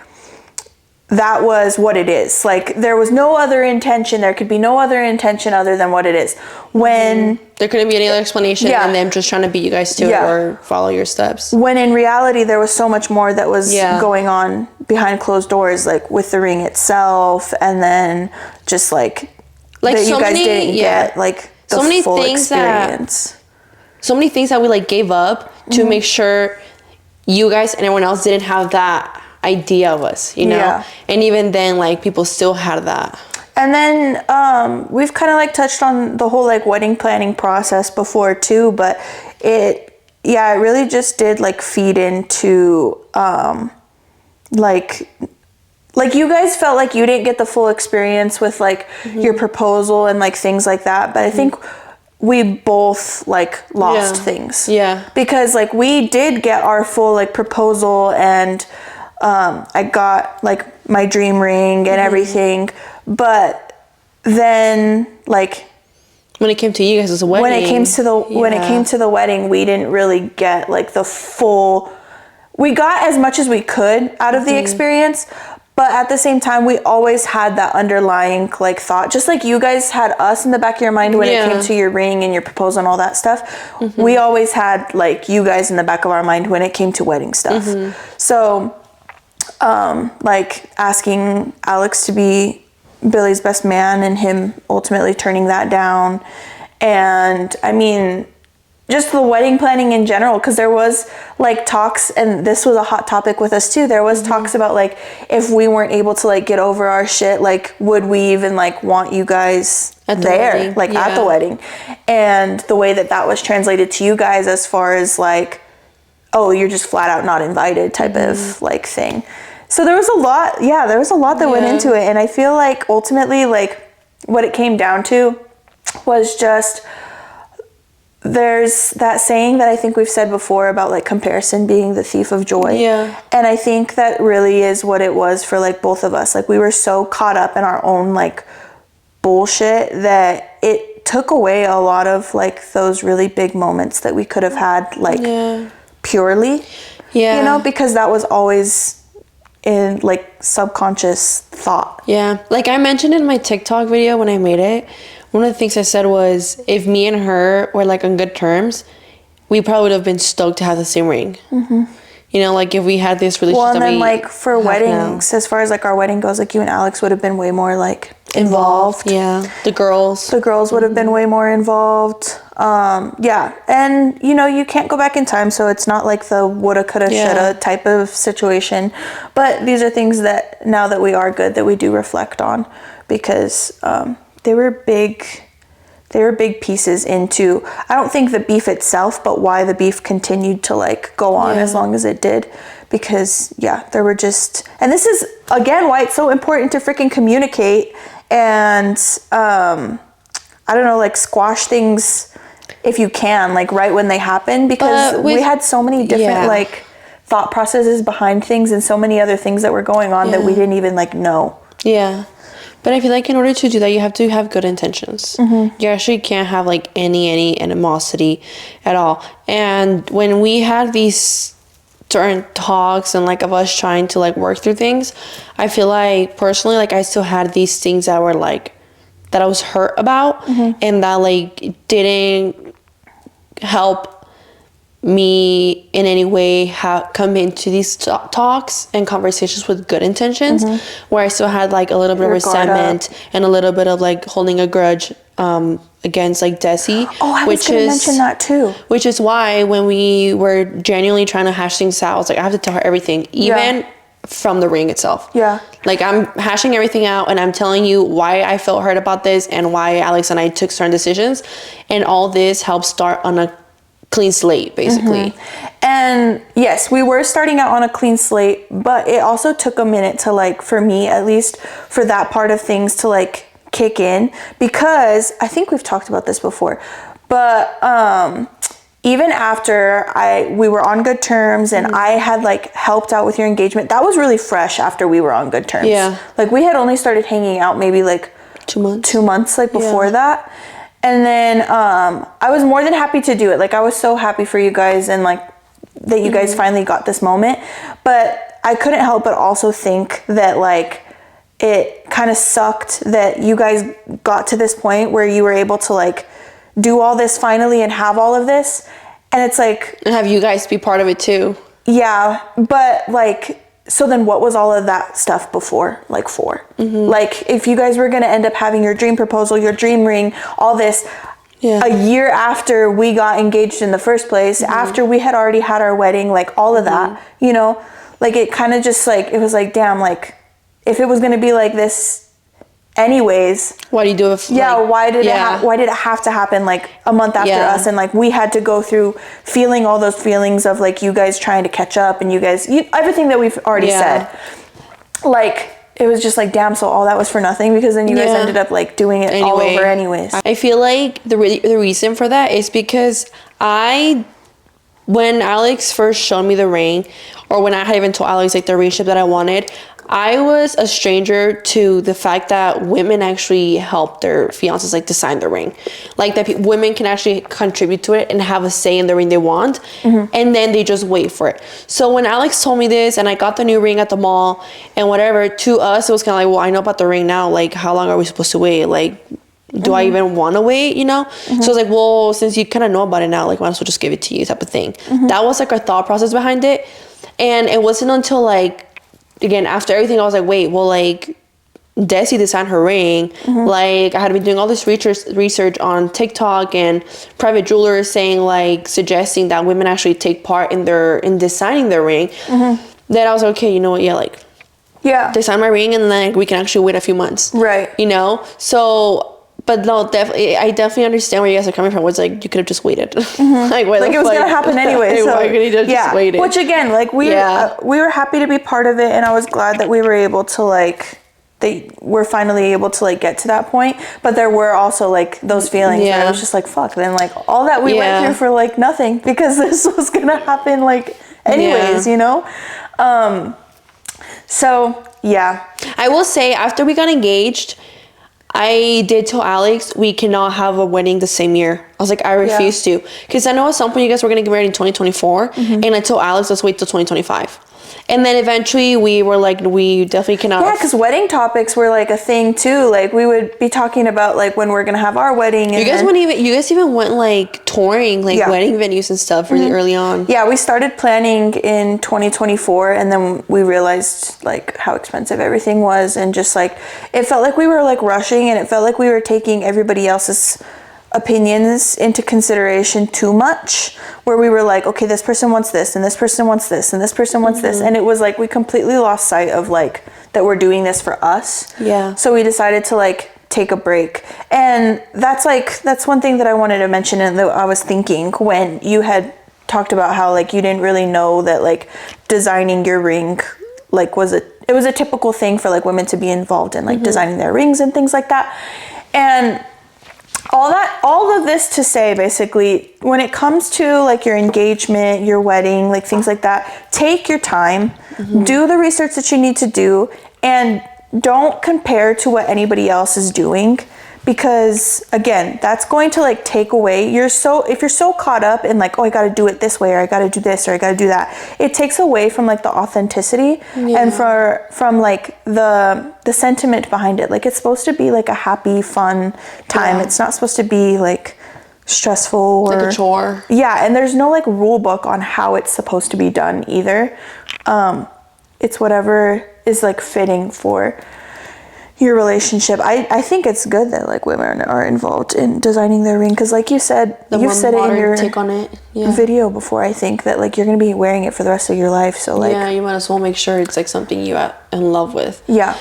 that was what it is. Like there was no other intention. There could be no other intention other than what it is. When there couldn't be any other explanation and them just trying to beat you guys to it or follow your steps. When in reality there was so much more that was going on behind closed doors, like with the ring itself, and then just like that so you guys many, didn't get like the so many full things experience. So many things that we like gave up to make sure you guys and everyone else didn't have that idea of us, you know? And even then, like, people still had that. And then we've kind of like touched on the whole like wedding planning process before too, but it really just did like feed into like you guys felt like you didn't get the full experience with like your proposal and like things like that, but I think we both like lost things. Because like we did get our full like proposal, and I got like my dream ring and everything, but then like when it came to you guys as a wedding, when it came to the wedding, we didn't really get like the full. We got as much as we could out of the experience, but at the same time, we always had that underlying like thought, just like you guys had us in the back of your mind when it came to your ring and your proposal and all that stuff. We always had like you guys in the back of our mind when it came to wedding stuff. So, like asking Alex to be Billy's best man and him ultimately turning that down. And I mean, just the wedding planning in general, because there was like talks, and this was a hot topic with us too, there was talks about like if we weren't able to like get over our shit, like would we even like want you guys at the wedding, like at the wedding. And the way that was translated to you guys as far as like, oh, you're just flat out not invited type of like thing. So there was a lot that went into it, and I feel like ultimately like what it came down to was just, there's that saying that I think we've said before about like comparison being the thief of joy. And I think that really is what it was for like both of us. Like we were so caught up in our own like bullshit that it took away a lot of like those really big moments that we could have had like purely, you know, because that was always in like subconscious thought. Like I mentioned in my TikTok video when I made it, one of the things I said was, if me and her were like on good terms, we probably would have been stoked to have the same ring. You know, like if we had this relationship. Well, and then like for weddings, as far as like our wedding goes, like you and Alex would have been way more like involved. The girls would have been way more involved. And you know, you can't go back in time, so it's not like the woulda, coulda, shoulda type of situation. But these are things that now that we are good, that we do reflect on, because they were big pieces into, I don't think the beef itself, but why the beef continued to like go on as long as it did. Because there were just, and this is again why it's so important to freaking communicate and I don't know, like squash things if you can, like right when they happen, because we had so many different like thought processes behind things and so many other things that were going on that we didn't even like know. But I feel like in order to do that, you have to have good intentions. You actually can't have like any animosity at all. And when we had these certain talks and like of us trying to like work through things, I feel like personally, like I still had these things that were like, that I was hurt about and that like didn't help me in any way come into these talks and conversations with good intentions, where I still had like a little bit of resentment and a little bit of like holding a grudge against like Desi. I was going to mention that too. Which is why when we were genuinely trying to hash things out, I was like, I have to tell her everything, even from the ring itself. Yeah. Like, I'm hashing everything out and I'm telling you why I felt hurt about this and why Alex and I took certain decisions. And all this helps start on a clean slate, basically. And yes, we were starting out on a clean slate, but it also took a minute to, like, for me at least, for that part of things to, like, kick in, because I think we've talked about this before, but even after we were on good terms and I had, like, helped out with your engagement, that was really fresh after we were on good terms. Yeah. Like, we had only started hanging out maybe, like, 2 months. 2 months, like, before that. And then I was more than happy to do it. Like, I was so happy for you guys and, like, that you guys finally got this moment. But I couldn't help but also think that, like, it kind of sucked that you guys got to this point where you were able to, like, do all this finally and have all of this. And it's like... And have you guys be part of it too. Yeah, but, like... So then what was all of that stuff before, like, for? Like, if you guys were going to end up having your dream proposal, your dream ring, all this, a year after we got engaged in the first place, after we had already had our wedding, like, all of that, you know? Like, it kind of just, like, it was like, damn, like, if it was going to be like this anyways... Why do you do it? Why did it have to happen, like, a month after us? And, like, we had to go through feeling all those feelings of, like, you guys trying to catch up and you guys... everything that we've already said. Like, it was just like, damn, so all that was for nothing, because then you guys ended up, like, doing it all over anyways. I feel like the reason for that is because when Alex first showed me the ring, or when I had even told Alex, like, the relationship that I wanted, I was a stranger to the fact that women actually help their fiancés, like, design the ring. Like, that women can actually contribute to it and have a say in the ring they want. And then they just wait for it. So when Alex told me this and I got the new ring at the mall and whatever, to us, it was kind of like, well, I know about the ring now. Like, how long are we supposed to wait? Like, do I even want to wait, you know? So I was like, well, since you kind of know about it now, like, might as well just give it to you, type of thing. That was, like, our thought process behind it. And it wasn't until, like, again, after everything, I was like, wait, well, like, Desi designed her ring. Like, I had been doing all this research on TikTok and private jewelers saying, like, suggesting that women actually take part in designing their ring. Then I was like, okay, you know what? Yeah, like, design my ring, and then, like, we can actually wait a few months. Right. You know? So... But no, I definitely understand where you guys are coming from. It's like, you could have just waited. Like, it was going to happen anyway. So, why couldn't you just waited? Which, again, like, we were happy to be part of it, and I was glad that we were able to, like, they were finally able to, like, get to that point. But there were also, like, those feelings where I was just like, fuck. Then, like, all that we went through for, like, nothing, because this was going to happen, like, anyways, you know? So, yeah. I will say, after we got engaged, I did tell Alex we cannot have a wedding the same year. I was like, I refuse to. Because I know at some point you guys were going to get married in 2024. And I told Alex, let's wait till 2025. And then eventually we were like, we definitely cannot. Yeah, because wedding topics were, like, a thing too. Like, we would be talking about, like, when we're going to have our wedding. And you guys even went, like, touring, like, wedding venues and stuff really early on. Yeah, we started planning in 2024, and then we realized, like, how expensive everything was, and just, like, it felt like we were, like, rushing, and it felt like we were taking everybody else's opinions into consideration too much, where we were like, okay, this person wants this, and this person wants this, and this person wants this, and it was like we completely lost sight of, like, that we're doing this for us. So we decided to, like, take a break. And that's one thing that I wanted to mention, and that I was thinking when you had talked about how, like, you didn't really know that, like, designing your ring, like, it was a typical thing for, like, women to be involved in, like, designing their rings and things like that. And all of this to say, basically, when it comes to, like, your engagement, your wedding, like, things like that, take your time, do the research that you need to do, and don't compare to what anybody else is doing, because, again, that's going to, like, take away if you're so caught up in, like, oh, I gotta do it this way, or I gotta do this, or I gotta do that, it takes away from, like, the authenticity and from like the sentiment behind it. Like, it's supposed to be, like, a happy, fun time. It's not supposed to be, like, stressful or like a chore. And there's no, like, rule book on how it's supposed to be done either. It's whatever is, like, fitting for your relationship. I think it's good that like women are involved in designing their ring because like you said, you've said it in your take on it. video before. I think that like you're gonna be wearing it for the rest of your life. So like you might as well make sure it's like something you are in love with. Yeah.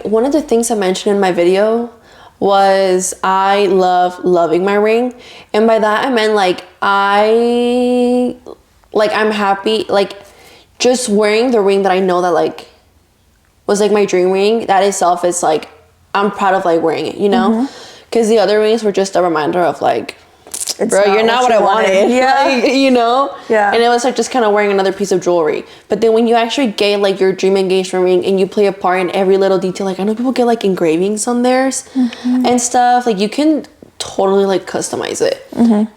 One of the things I mentioned in my video was I love loving my ring, and by that I meant like I'm happy like just wearing the ring that I know that like was like my dream ring. That itself is like I'm proud of like wearing it, you know, because the other rings were just a reminder of like, bro, you're not what I wanted. Yeah. Like, you know? Yeah. And it was like just kind of wearing another piece of jewelry. But then when you actually get like your dream engagement ring and you play a part in every little detail, like I know people get like engravings on theirs and stuff, like you can totally like customize it.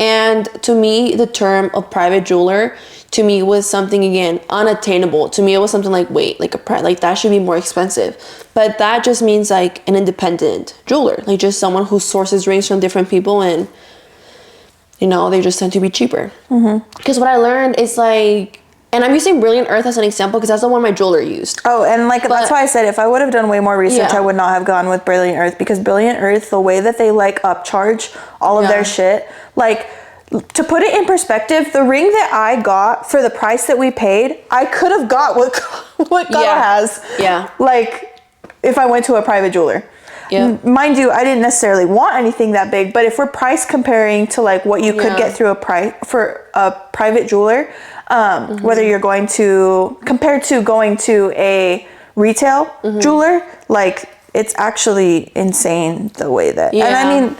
And to me, the term of private jeweler to me was something again unattainable. To me it was something like wait, like like that should be more expensive, but that just means like an independent jeweler, like just someone who sources rings from different people, and you know they just tend to be cheaper. Because what I learned is like, and I'm using Brilliant Earth as an example because that's the one my jeweler used. Oh, and like that's why I said if I would have done way more research, Yeah. I would not have gone with Brilliant Earth because Brilliant Earth, the way that they like upcharge all of their shit, like to put it in perspective, the ring that I got for the price that we paid, I could have got what Gala has. Yeah. Like if I went to a private jeweler. Yeah. Mind you, I didn't necessarily want anything that big, but if we're price comparing to like what you could get through for a private jeweler, whether you're going to compared to going to a retail jeweler, like it's actually insane the way that. And I mean,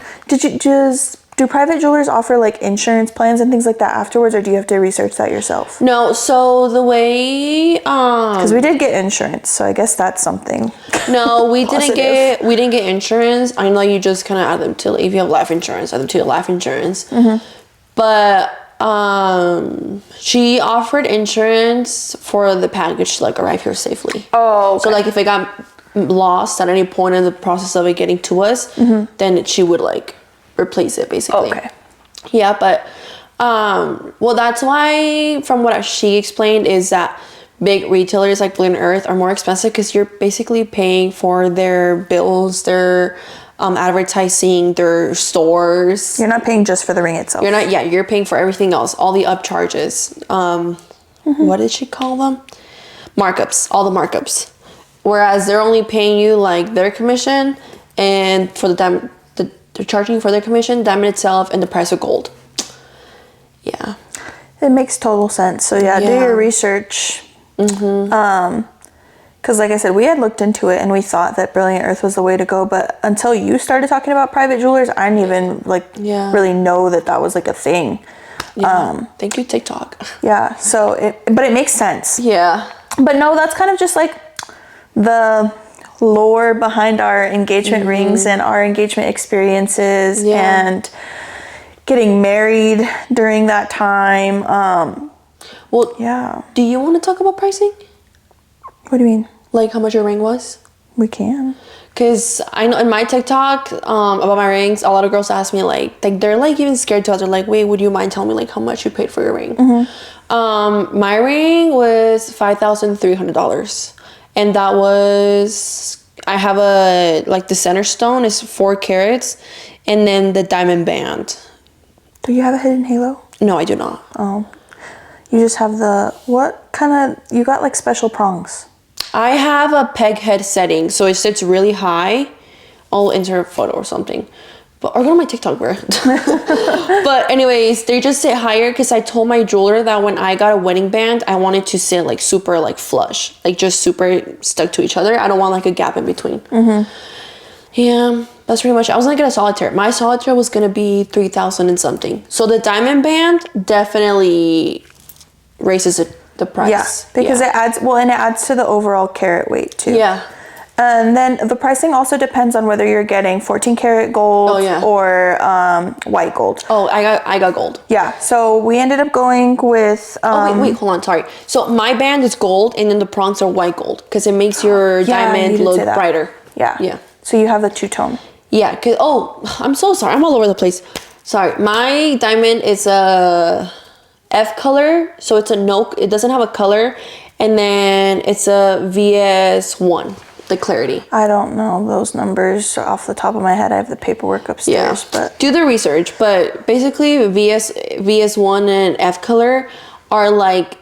do private jewelers offer like insurance plans and things like that afterwards, or do you have to research that yourself? No, so the way Because we did get insurance, so I guess that's something. no, we didn't Positive. get insurance. I know you just kind of add them to, if you have life insurance, add them to your life insurance. But she offered insurance for the package to like arrive here safely. Oh, okay. So like if it got lost at any point in the process of it getting to us, then she would like replace it basically. Okay. Yeah, but well, that's why from what she explained is that big retailers like Brilliant Earth are more expensive because you're basically paying for their bills, their advertising, their stores. You're not paying just for the ring itself. You're not. Yeah, you're paying for everything else, all the upcharges. What did she call them? Markups, all the markups. Whereas they're only paying you like their commission, and for the diamond, they're charging you for their commission, diamond itself, and the price of gold. Yeah. It makes total sense. So yeah, do your research. Because like I said, we had looked into it and we thought that Brilliant Earth was the way to go, but until you started talking about private jewelers, I didn't even really know that was like a thing. Yeah. Thank you, TikTok. Yeah. So but it makes sense. Yeah. But no, that's kind of just like the lore behind our engagement rings and our engagement experiences and getting married during that time. Well, yeah. do you want to talk about pricing? What do you mean? Like how much your ring was? We can. Because I know in my TikTok about my rings, a lot of girls ask me like they're like even scared to ask. They're like, wait, would you mind telling me like how much you paid for your ring? My ring was $5,300. And that was, I have the center stone is 4 carats, and then the diamond band. Do you have a hidden halo? No, I do not. Oh. You just have you got like special prongs? I have a peg head setting, so it sits really high. I'll insert a photo or something. Or go to my TikTok, bro. But anyways, they just sit higher because I told my jeweler that when I got a wedding band, I wanted to sit like super like flush, like just super stuck to each other. I don't want like a gap in between. Yeah, that's pretty much it. I was gonna get a solitaire. My solitaire was gonna be 3,000 and something. So the diamond band definitely raises the price. Yeah, because it adds to the overall carat weight too. Yeah. And then the pricing also depends on whether you're getting 14 karat gold or white gold. Oh, I got gold. Yeah, so we ended up going with... wait, hold on, sorry. So my band is gold and then the prongs are white gold because it makes your diamond look brighter. Yeah. Yeah. So you have the two-tone. Yeah, because, I'm so sorry. I'm all over the place. Sorry. My diamond is a F color, so it's a no, it doesn't have a color. And then it's a VS1. the clarity. I don't know those numbers off the top of my head. I have the paperwork upstairs, but do the research. But basically, VS1 and F color are like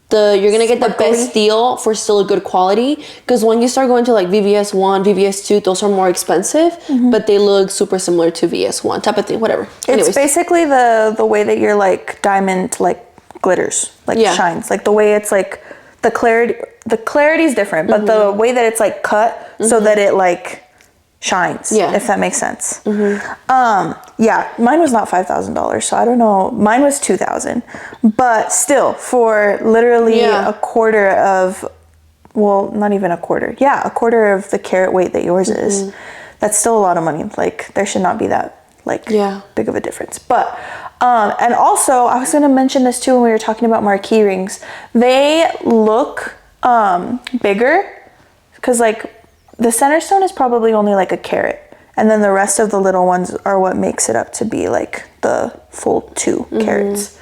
you're gonna get the best deal for still a good quality. Because when you start going to like VVS1, VVS2, those are more expensive, but they look super similar to VS1 type of thing. Whatever. It's basically the way that your like diamond like glitters, like shines, like the way it's like the clarity is different, but the way that it's like cut so that it like shines, if that makes sense. Mine was not $5,000, so I don't know. Mine was $2,000, but still, for literally a quarter of, well, not even a quarter, a quarter of the carat weight that yours is, that's still a lot of money. Like, there should not be that big of a difference. But and also, I was going to mention this too when we were talking about marquee rings. They look bigger because like the center stone is probably only like a carat, and then the rest of the little ones are what makes it up to be like the full 2 carats,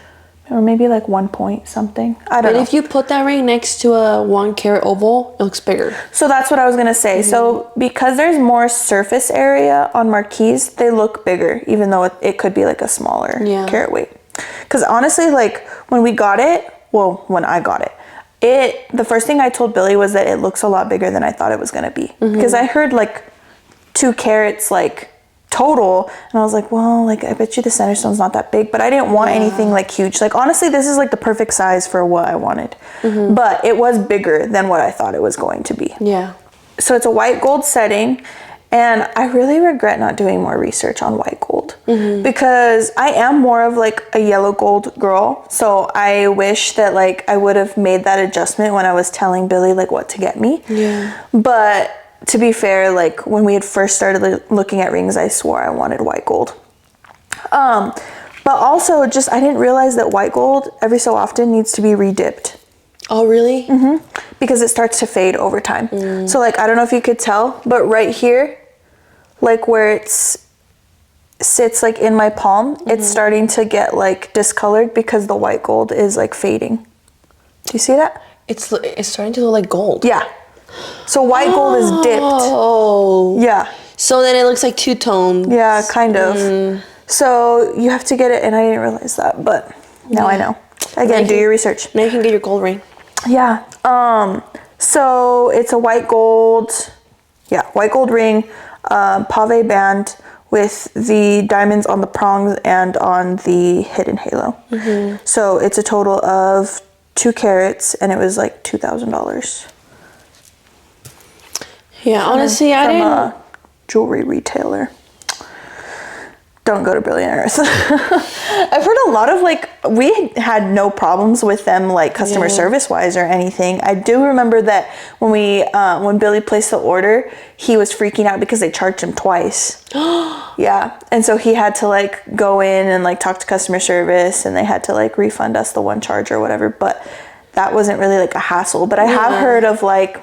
or maybe like 1 point something. I don't know. But if you put that ring next to a 1 carat oval, it looks bigger. So that's what I was gonna say. So because there's more surface area on marquise, they look bigger, even though it could be like a smaller carat weight. Because honestly, like when I got it, the first thing I told Billy was that it looks a lot bigger than I thought it was gonna be. Because I heard like 2 carats like total, and I was like, well, like I bet you the center stone's not that big, but I didn't want anything like huge. Like honestly, this is like the perfect size for what I wanted, but it was bigger than what I thought it was going to be. So it's a white gold setting, and I really regret not doing more research on white gold because I am more of like a yellow gold girl. So I wish that like I would have made that adjustment when I was telling Billy like what to get me. But to be fair, like when we had first started looking at rings, I swore I wanted white gold. But also just, I didn't realize that white gold every so often needs to be redipped. Oh, really? Because it starts to fade over time. So like, I don't know if you could tell, but right here, like where it sits like in my palm, it's starting to get like discolored because the white gold is like fading. Do you see that? It's starting to look like gold. Yeah. So white gold is dipped. Oh. Yeah. So then it looks like two-toned. Yeah, kind of. So you have to get it, and I didn't realize that, but now I know. Again, do your research. Now you can get your gold ring. Yeah. So it's a white gold ring, pave band with the diamonds on the prongs and on the hidden halo. So it's a total of 2 carats, and it was like $2,000. Yeah, honestly, I didn't. From a jewelry retailer. Don't go to Brilliant Earth. I've heard a lot of like, we had no problems with them like customer service wise or anything. I do remember that when when Billy placed the order, he was freaking out because they charged him twice. And so he had to like go in and like talk to customer service, and they had to like refund us the 1 charge or whatever. But that wasn't really like a hassle. But I have heard of like,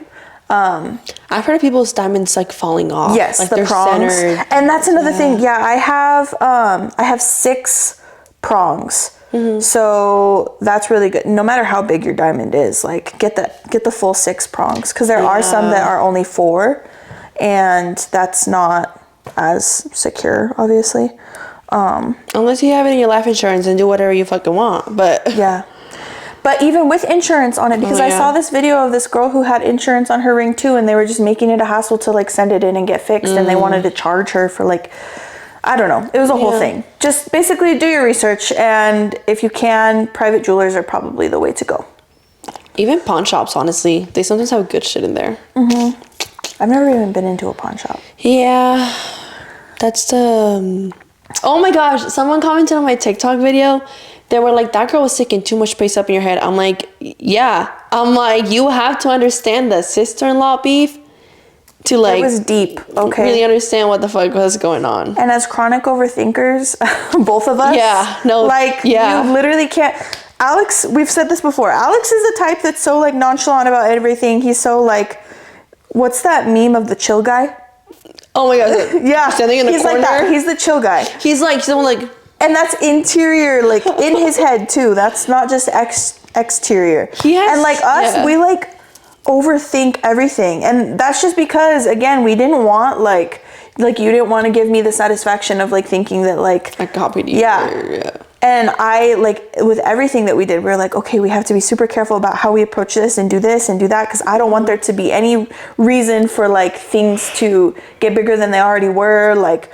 I've heard of people's diamonds like falling off. Yes, like the they're prongs. centered. And that's another thing. Yeah, I have 6 prongs. So that's really good. No matter how big your diamond is, like get the full 6 prongs, because there are some that are only 4, and that's not as secure, obviously. Unless you have it in your life insurance and do whatever you fucking want, but yeah. But even with insurance on it, because I saw this video of this girl who had insurance on her ring too, and they were just making it a hassle to like send it in and get fixed, and they wanted to charge her for like, I don't know. It was a whole thing. Just basically do your research, and if you can, private jewelers are probably the way to go. Even pawn shops, honestly, they sometimes have good shit in there. I've never even been into a pawn shop. Yeah, that's the... Oh my gosh, someone commented on my TikTok video. They were like, that girl was sticking too much space up in your head. I'm like, yeah. I'm like, you have to understand the sister-in-law beef to like... It was deep, okay? Really understand what the fuck was going on. And as chronic overthinkers, both of us... You literally can't... Alex, we've said this before. Alex is the type that's so like nonchalant about everything. He's so like... What's that meme of the chill guy? Oh my god. Yeah. Standing in the corner. Like that. He's the chill guy. He's like someone like... And that's interior, like in his head too. That's not just exterior. He has, and like us, we like overthink everything. And that's just because, again, we didn't want like you didn't want to give me the satisfaction of like thinking that like I copied you. Yeah. And I like with everything that we did, we were like, okay, we have to be super careful about how we approach this and do that, because I don't want there to be any reason for like things to get bigger than they already were. Like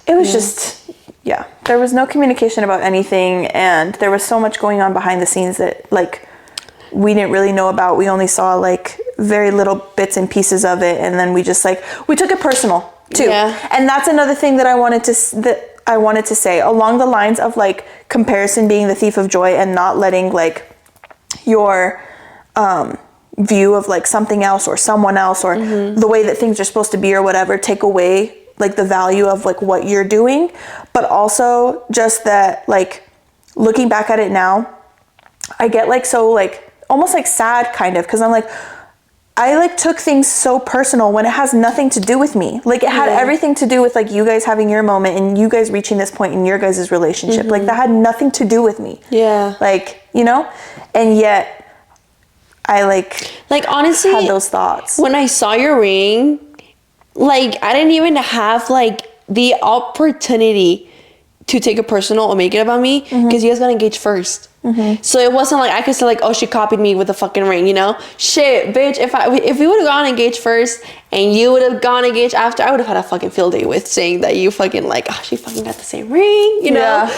it was just, there was no communication about anything, and there was so much going on behind the scenes that like we didn't really know about. We only saw like very little bits and pieces of it, and then we just like we took it personal too. And that's another thing that I wanted to say, along the lines of like comparison being the thief of joy, and not letting like your view of like something else or someone else or the way that things are supposed to be or whatever take away like the value of like what you're doing. But also just that like looking back at it now, I get like so like almost like sad kind of, because I'm like, I like took things so personal when it has nothing to do with me. Like it had everything to do with like you guys having your moment and you guys reaching this point in your guys' relationship. Like that had nothing to do with me. Like, you know? And yet I like honestly had those thoughts. When I saw your ring, like I didn't even have like the opportunity to take it personal or make it about me, because you guys got engaged first. So it wasn't like I could say like, oh, she copied me with the fucking ring, you know? Shit, bitch, if we would have gone engaged first and you would have gone engaged after, I would have had a fucking field day with saying that you fucking like, oh, she fucking got the same ring, you know?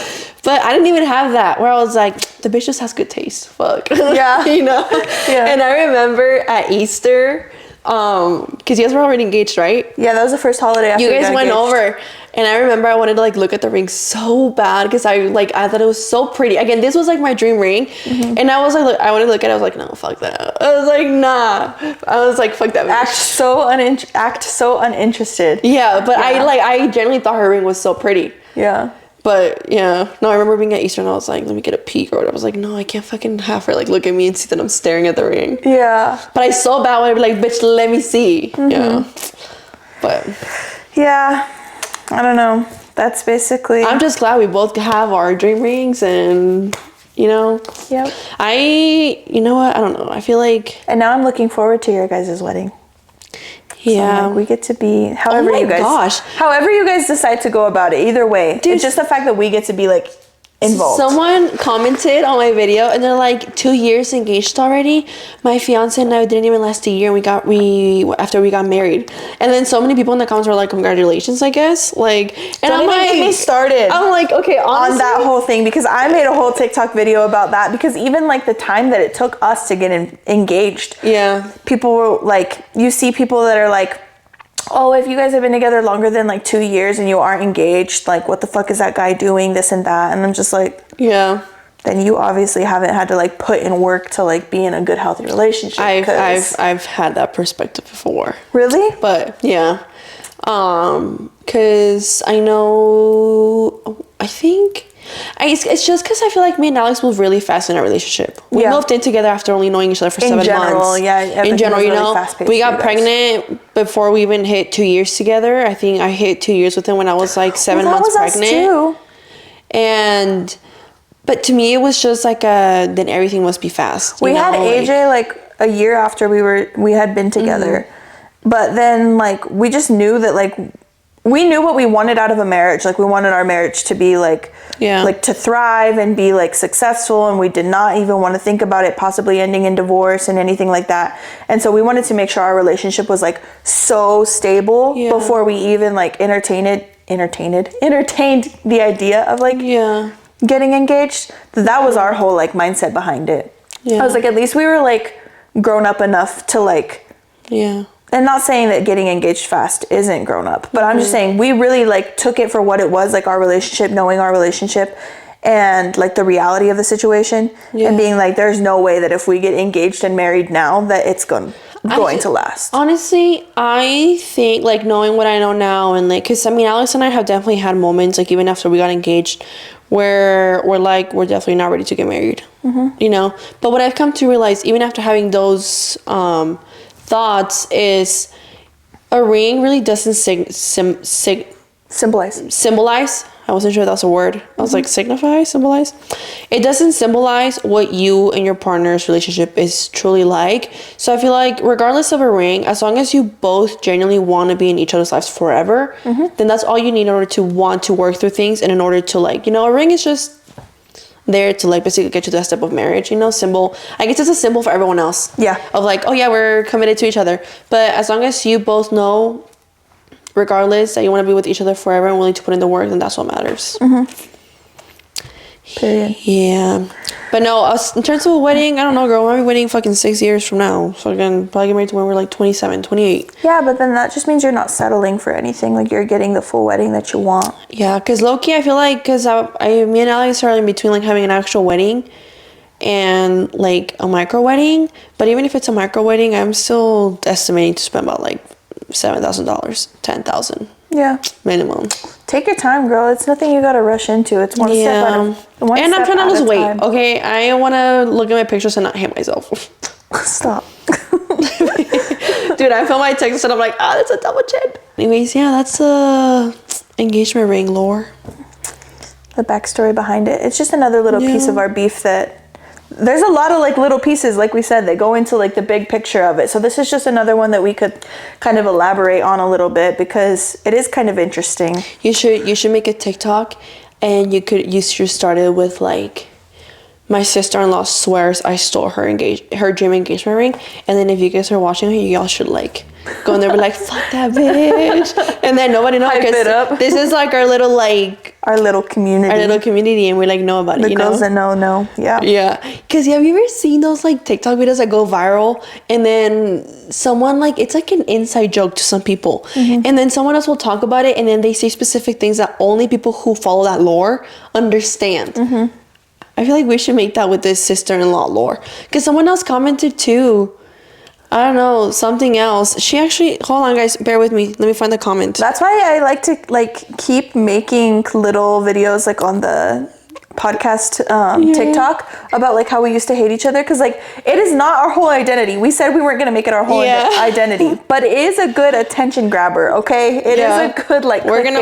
But I didn't even have that, where I was like, the bitch just has good taste, fuck. You know? And I remember at Easter, because you guys were already engaged, right? Yeah, that was the first holiday after you guys went engaged. over, and I remember I wanted to like look at the ring so bad, because I thought it was so pretty. Again, this was like my dream ring, and I was like, look, I wanted to look at it. I was like, no, fuck that. I was like, nah. I was like, fuck that bitch. Act so uninterested. Yeah, but I genuinely thought her ring was so pretty. But no, I remember being at Easter and I was like, let me get a peek or whatever. I was like, no, I can't fucking have her like look at me and see that I'm staring at the ring. But I so bad when I'd be like, bitch, let me see. But I don't know. That's basically. I'm just glad we both have our dream rings, and you know. You know what? I don't know. I feel like. And now I'm looking forward to your guys' wedding. So like, we get to be however you guys decide to go about it. Either way, dude, it's just the fact that we get to be like involved. Someone commented on my video and they're like, 2 years engaged already. My fiance and I didn't even last a year, and after we got married. And then so many people in the comments were like, congratulations, I guess. Like, and don't even get me started. I'm like, okay, honestly, on that whole thing, because I made a whole TikTok video about that, because even like the time that it took us to get engaged, people were like, you see people that are like, oh, if you guys have been together longer than like 2 years and you aren't engaged, like what the fuck is that guy doing, this and that. And I'm just like, then you obviously haven't had to like put in work to like be in a good healthy relationship. I've had that perspective before. Really? But because I know, I think it's just because I feel like me and Alex moved really fast in our relationship. We moved in together after only knowing each other for 7 months. In general, you know, we got pregnant before we even hit 2 years together. I think I hit 2 years with him when I was like 7 months pregnant. Us too. But to me, it was just like then everything must be fast. We had AJ like a year after we had been together, but then like we just knew that like. We knew what we wanted out of a marriage. Like we wanted our marriage to be like, like to thrive and be like successful. And we did not even want to think about it possibly ending in divorce and anything like that. And so we wanted to make sure our relationship was like so stable before we even like entertained the idea of like getting engaged. That was our whole like mindset behind it. I was like, at least we were like grown up enough to like, and not saying that getting engaged fast isn't grown up, but I'm just saying we really like took it for what it was, like our relationship, knowing our relationship and like the reality of the situation and being like, there's no way that if we get engaged and married now that it's going to last. Honestly, I think like knowing what I know now, and like, cause I mean, Alex and I have definitely had moments like even after we got engaged where we're like, we're definitely not ready to get married, you know? But what I've come to realize, even after having those, thoughts, is a ring really doesn't symbolize. I wasn't sure if that's a word. I was like, signify, symbolize. It doesn't symbolize what you and your partner's relationship is truly like. So I feel like regardless of a ring, as long as you both genuinely want to be in each other's lives forever, then that's all you need in order to want to work through things, and in order to like, you know, a ring is just there to like basically get you to that step of marriage, you know, symbol. I guess it's a symbol for everyone else. Yeah. Of like, oh yeah, we're committed to each other. But as long as you both know, regardless, that you want to be with each other forever and willing to put in the work, then that's what matters. Period. Yeah. But no, us in terms of a wedding, I don't know, girl. We'll be waiting fucking 6 years from now. So again, probably get married to when we're like 27, 28. Yeah, but then that just means you're not settling for anything. Like, you're getting the full wedding that you want. Yeah, because low-key, I feel like, because me and Alex are in between like having an actual wedding and like a micro wedding. But even if it's a micro wedding, I'm still estimating to spend about like $7,000, $10,000 Yeah. minimum. Take your time, girl. It's nothing you gotta rush into. It's one step at a one And I'm step trying to at a lose weight. time. Okay, I want to look at my pictures and not hate myself. Stop. Dude, I film my text and I'm like, that's a double chin. Anyways, yeah, that's engagement ring lore. The backstory behind it. It's just another little piece of our beef that there's a lot of like little pieces, like we said, that go into like the big picture of it. So this is just another one that we could kind of elaborate on a little bit, because it is kind of interesting. You should make a TikTok, and you should start it with like, my sister-in-law swears I stole her dream engagement ring, and then if you guys are watching her, y'all should like go in there and be like, fuck that bitch, and then nobody knows, Hype it up. This is like our little community, and we like know about it. The You girls know? that know. Yeah. Yeah, because have you ever seen those like TikTok videos that go viral, and then someone like, it's like an inside joke to some people, and then someone else will talk about it, and then they say specific things that only people who follow that lore understand. I feel like we should make that with this sister-in-law lore, because someone else commented too. I don't know, something else. She actually, hold on guys, bear with me. Let me find the comment. That's why I like to like keep making little videos like on the podcast TikTok about like how we used to hate each other, because like it is not our whole identity. We said we weren't gonna make it our whole identity, but it is a good attention grabber. Okay, it is a good like we're gonna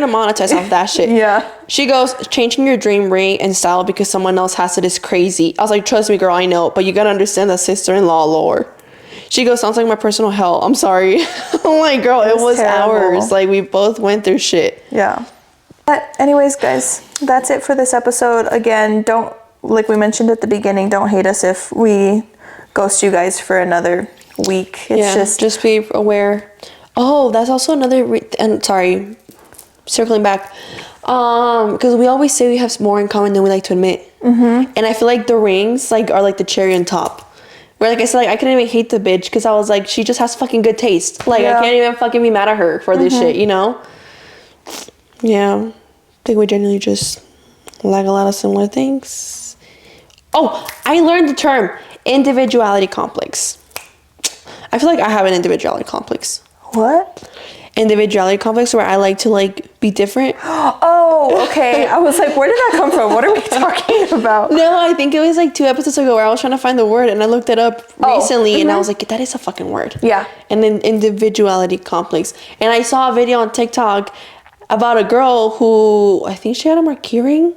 monetize off that shit. Yeah. She goes, changing your dream ring and style because someone else has it is crazy. I was like, trust me, girl, I know, but you gotta understand the sister-in-law lore. She goes, sounds like my personal hell. I'm sorry. I'm like, girl, it was terrible. ours. Like, we both went through shit. Yeah. But anyways, guys, that's it for this episode. Again, don't, like we mentioned at the beginning, don't hate us if we ghost you guys for another week. It's just be aware. Oh, that's also another and sorry, circling back. Because we always say we have more in common than we like to admit. And I feel like the rings like are like the cherry on top. Where like I said, like I couldn't even hate the bitch because I was like, she just has fucking good taste. Like I can't even fucking be mad at her for this shit, you know? Yeah. I think we genuinely just like a lot of similar things. Oh, I learned the term individuality complex. I feel like I have an individuality complex. What? Individuality complex, where I like to like be different. Oh, okay. I was like, where did that come from? What are we talking about? No, I think it was like 2 episodes ago where I was trying to find the word and I looked it up recently and I was like, that is a fucking word. Yeah. And then individuality complex. And I saw a video on TikTok about a girl who, I think she had a marquee ring.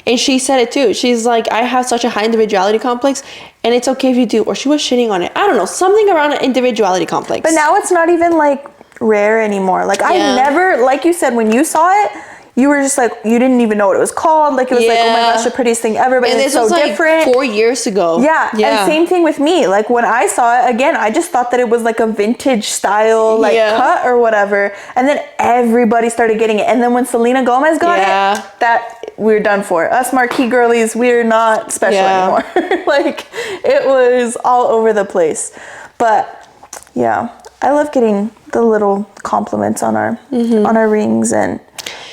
And she said it too. She's like, I have such a high individuality complex and it's okay if you do. Or she was shitting on it. I don't know. Something around an individuality complex. But now it's not even like rare anymore. Like I never, like you said, when you saw it, you were just like, you didn't even know what it was called. Like it was like, oh my gosh, the prettiest thing ever. But it's so different. Like 4 years ago. Yeah. And same thing with me. Like when I saw it again, I just thought that it was like a vintage style like cut or whatever. And then everybody started getting it. And then when Selena Gomez got it, that we're done for. Us marquee girlies, we're not special anymore. Like it was all over the place. But yeah, I love getting the little compliments on our rings. And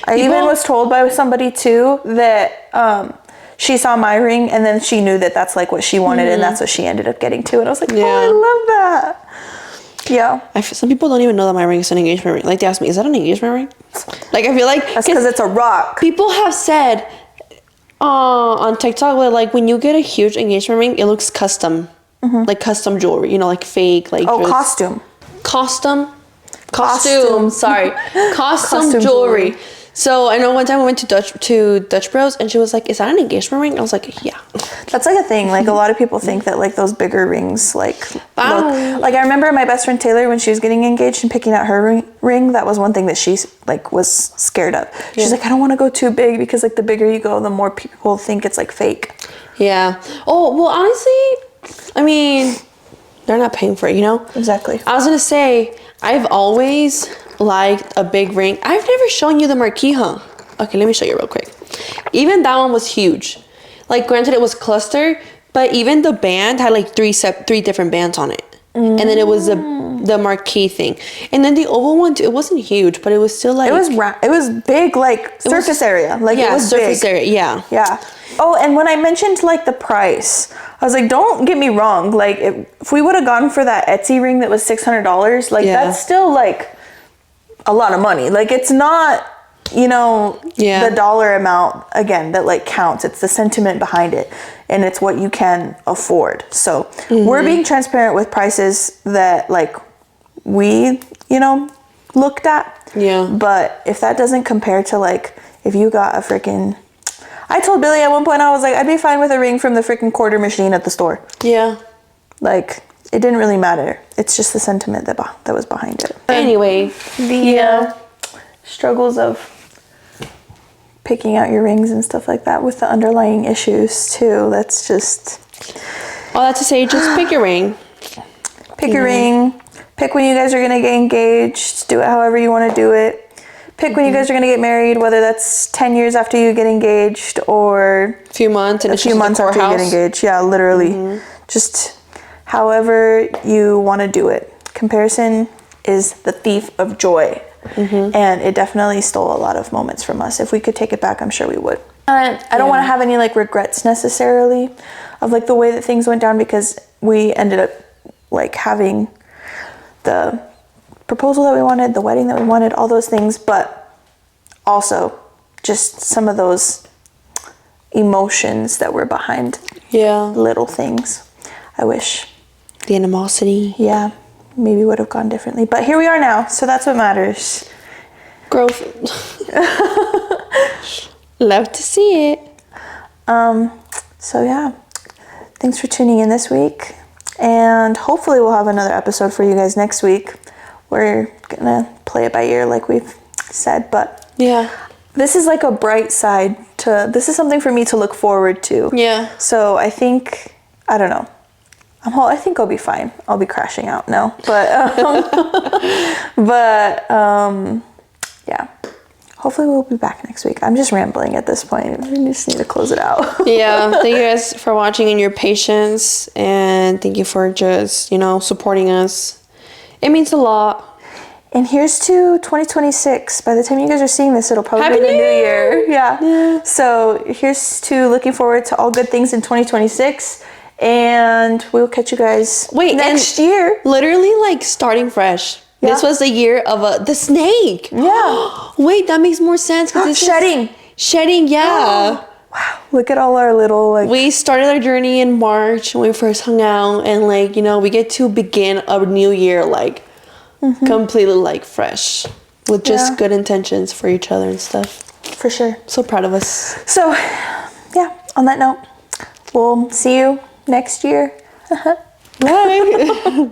I even was told by somebody too that she saw my ring and then she knew that that's like what she wanted and that's what she ended up getting too. And I was like, oh, I love that. Yeah. Some people don't even know that my ring is an engagement ring. Like they ask me, is that an engagement ring? Like I feel like that's because it's a rock. People have said on TikTok that like when you get a huge engagement ring, it looks custom. Like custom jewelry, you know, like fake, like costume. Costume jewelry. So I know one time we went to Dutch Bros and she was like, "Is that an engagement ring?" I was like, "Yeah." That's like a thing. Like a lot of people think that like those bigger rings like look, like I remember my best friend Taylor when she was getting engaged and picking out her ring, that was one thing that she like was scared of. She's like, I don't want to go too big because like the bigger you go, the more people think it's like fake. Yeah. Oh, well, honestly, I mean, they're not paying for it, you know? Exactly. I was going to say, I've always liked a big ring. I've never shown you the marquee, huh? Okay, let me show you real quick. Even that one was huge. Like, granted, it was clustered, but even the band had like three different bands on it. And then it was the marquee thing. And then the oval one, too, it wasn't huge, but it was still like... It was big, like, surface area. Like, yeah, it was surface big. area, yeah. Yeah. Oh, and when I mentioned, like, the price, I was like, don't get me wrong. Like, if we would have gone for that Etsy ring that was $600, like, that's still, like, a lot of money. Like, it's not, you know, the dollar amount, again, that, like, counts. It's the sentiment behind it. And it's what you can afford. So we're being transparent with prices that like we, you know, looked at. Yeah. But if that doesn't compare to like, if you got a freaking, I told Billy at one point, I was like, I'd be fine with a ring from the freaking quarter machine at the store. Yeah. Like, it didn't really matter. It's just the sentiment that was behind it. Anyway, the struggles of picking out your rings and stuff like that with the underlying issues too. That's just... all that to say, just pick your ring. Pick your ring. Pick when you guys are going to get engaged. Do it however you want to do it. Pick when you guys are going to get married, whether that's 10 years after you get engaged or... a few months and a few months after you get engaged. Yeah, literally. Just however you want to do it. Comparison is the thief of joy. And it definitely stole a lot of moments from us. If we could take it back, I'm sure we would. I don't want to have any like regrets necessarily of like the way that things went down, because we ended up like having the proposal that we wanted, the wedding that we wanted, all those things, but also just some of those emotions that were behind little things. I wish the animosity. Yeah. Maybe would have gone differently, but here we are now, so that's what matters. Growth. Love to see it. So yeah, thanks for tuning in this week, and hopefully we'll have another episode for you guys next week. We're gonna play it by ear like we've said, but this is like a bright side to this is something for me to look forward to. So I think, I don't know, I think I'll be fine. I'll be crashing out now. But, yeah. Hopefully we'll be back next week. I'm just rambling at this point. We just need to close it out. Thank you guys for watching and your patience. And thank you for just, you know, supporting us. It means a lot. And here's to 2026. By the time you guys are seeing this, it'll probably be the new year. Yeah. So here's to looking forward to all good things in 2026. And we'll catch you guys next year. Literally like starting fresh. Yeah. This was the year of the snake. Yeah. Wait, that makes more sense. Shedding, yeah. Wow. Look at all our little like... We started our journey in March when we first hung out. And like, you know, we get to begin a new year like completely like fresh. With just good intentions for each other and stuff. For sure. So proud of us. So, yeah, on that note, we'll see you next year. Bye.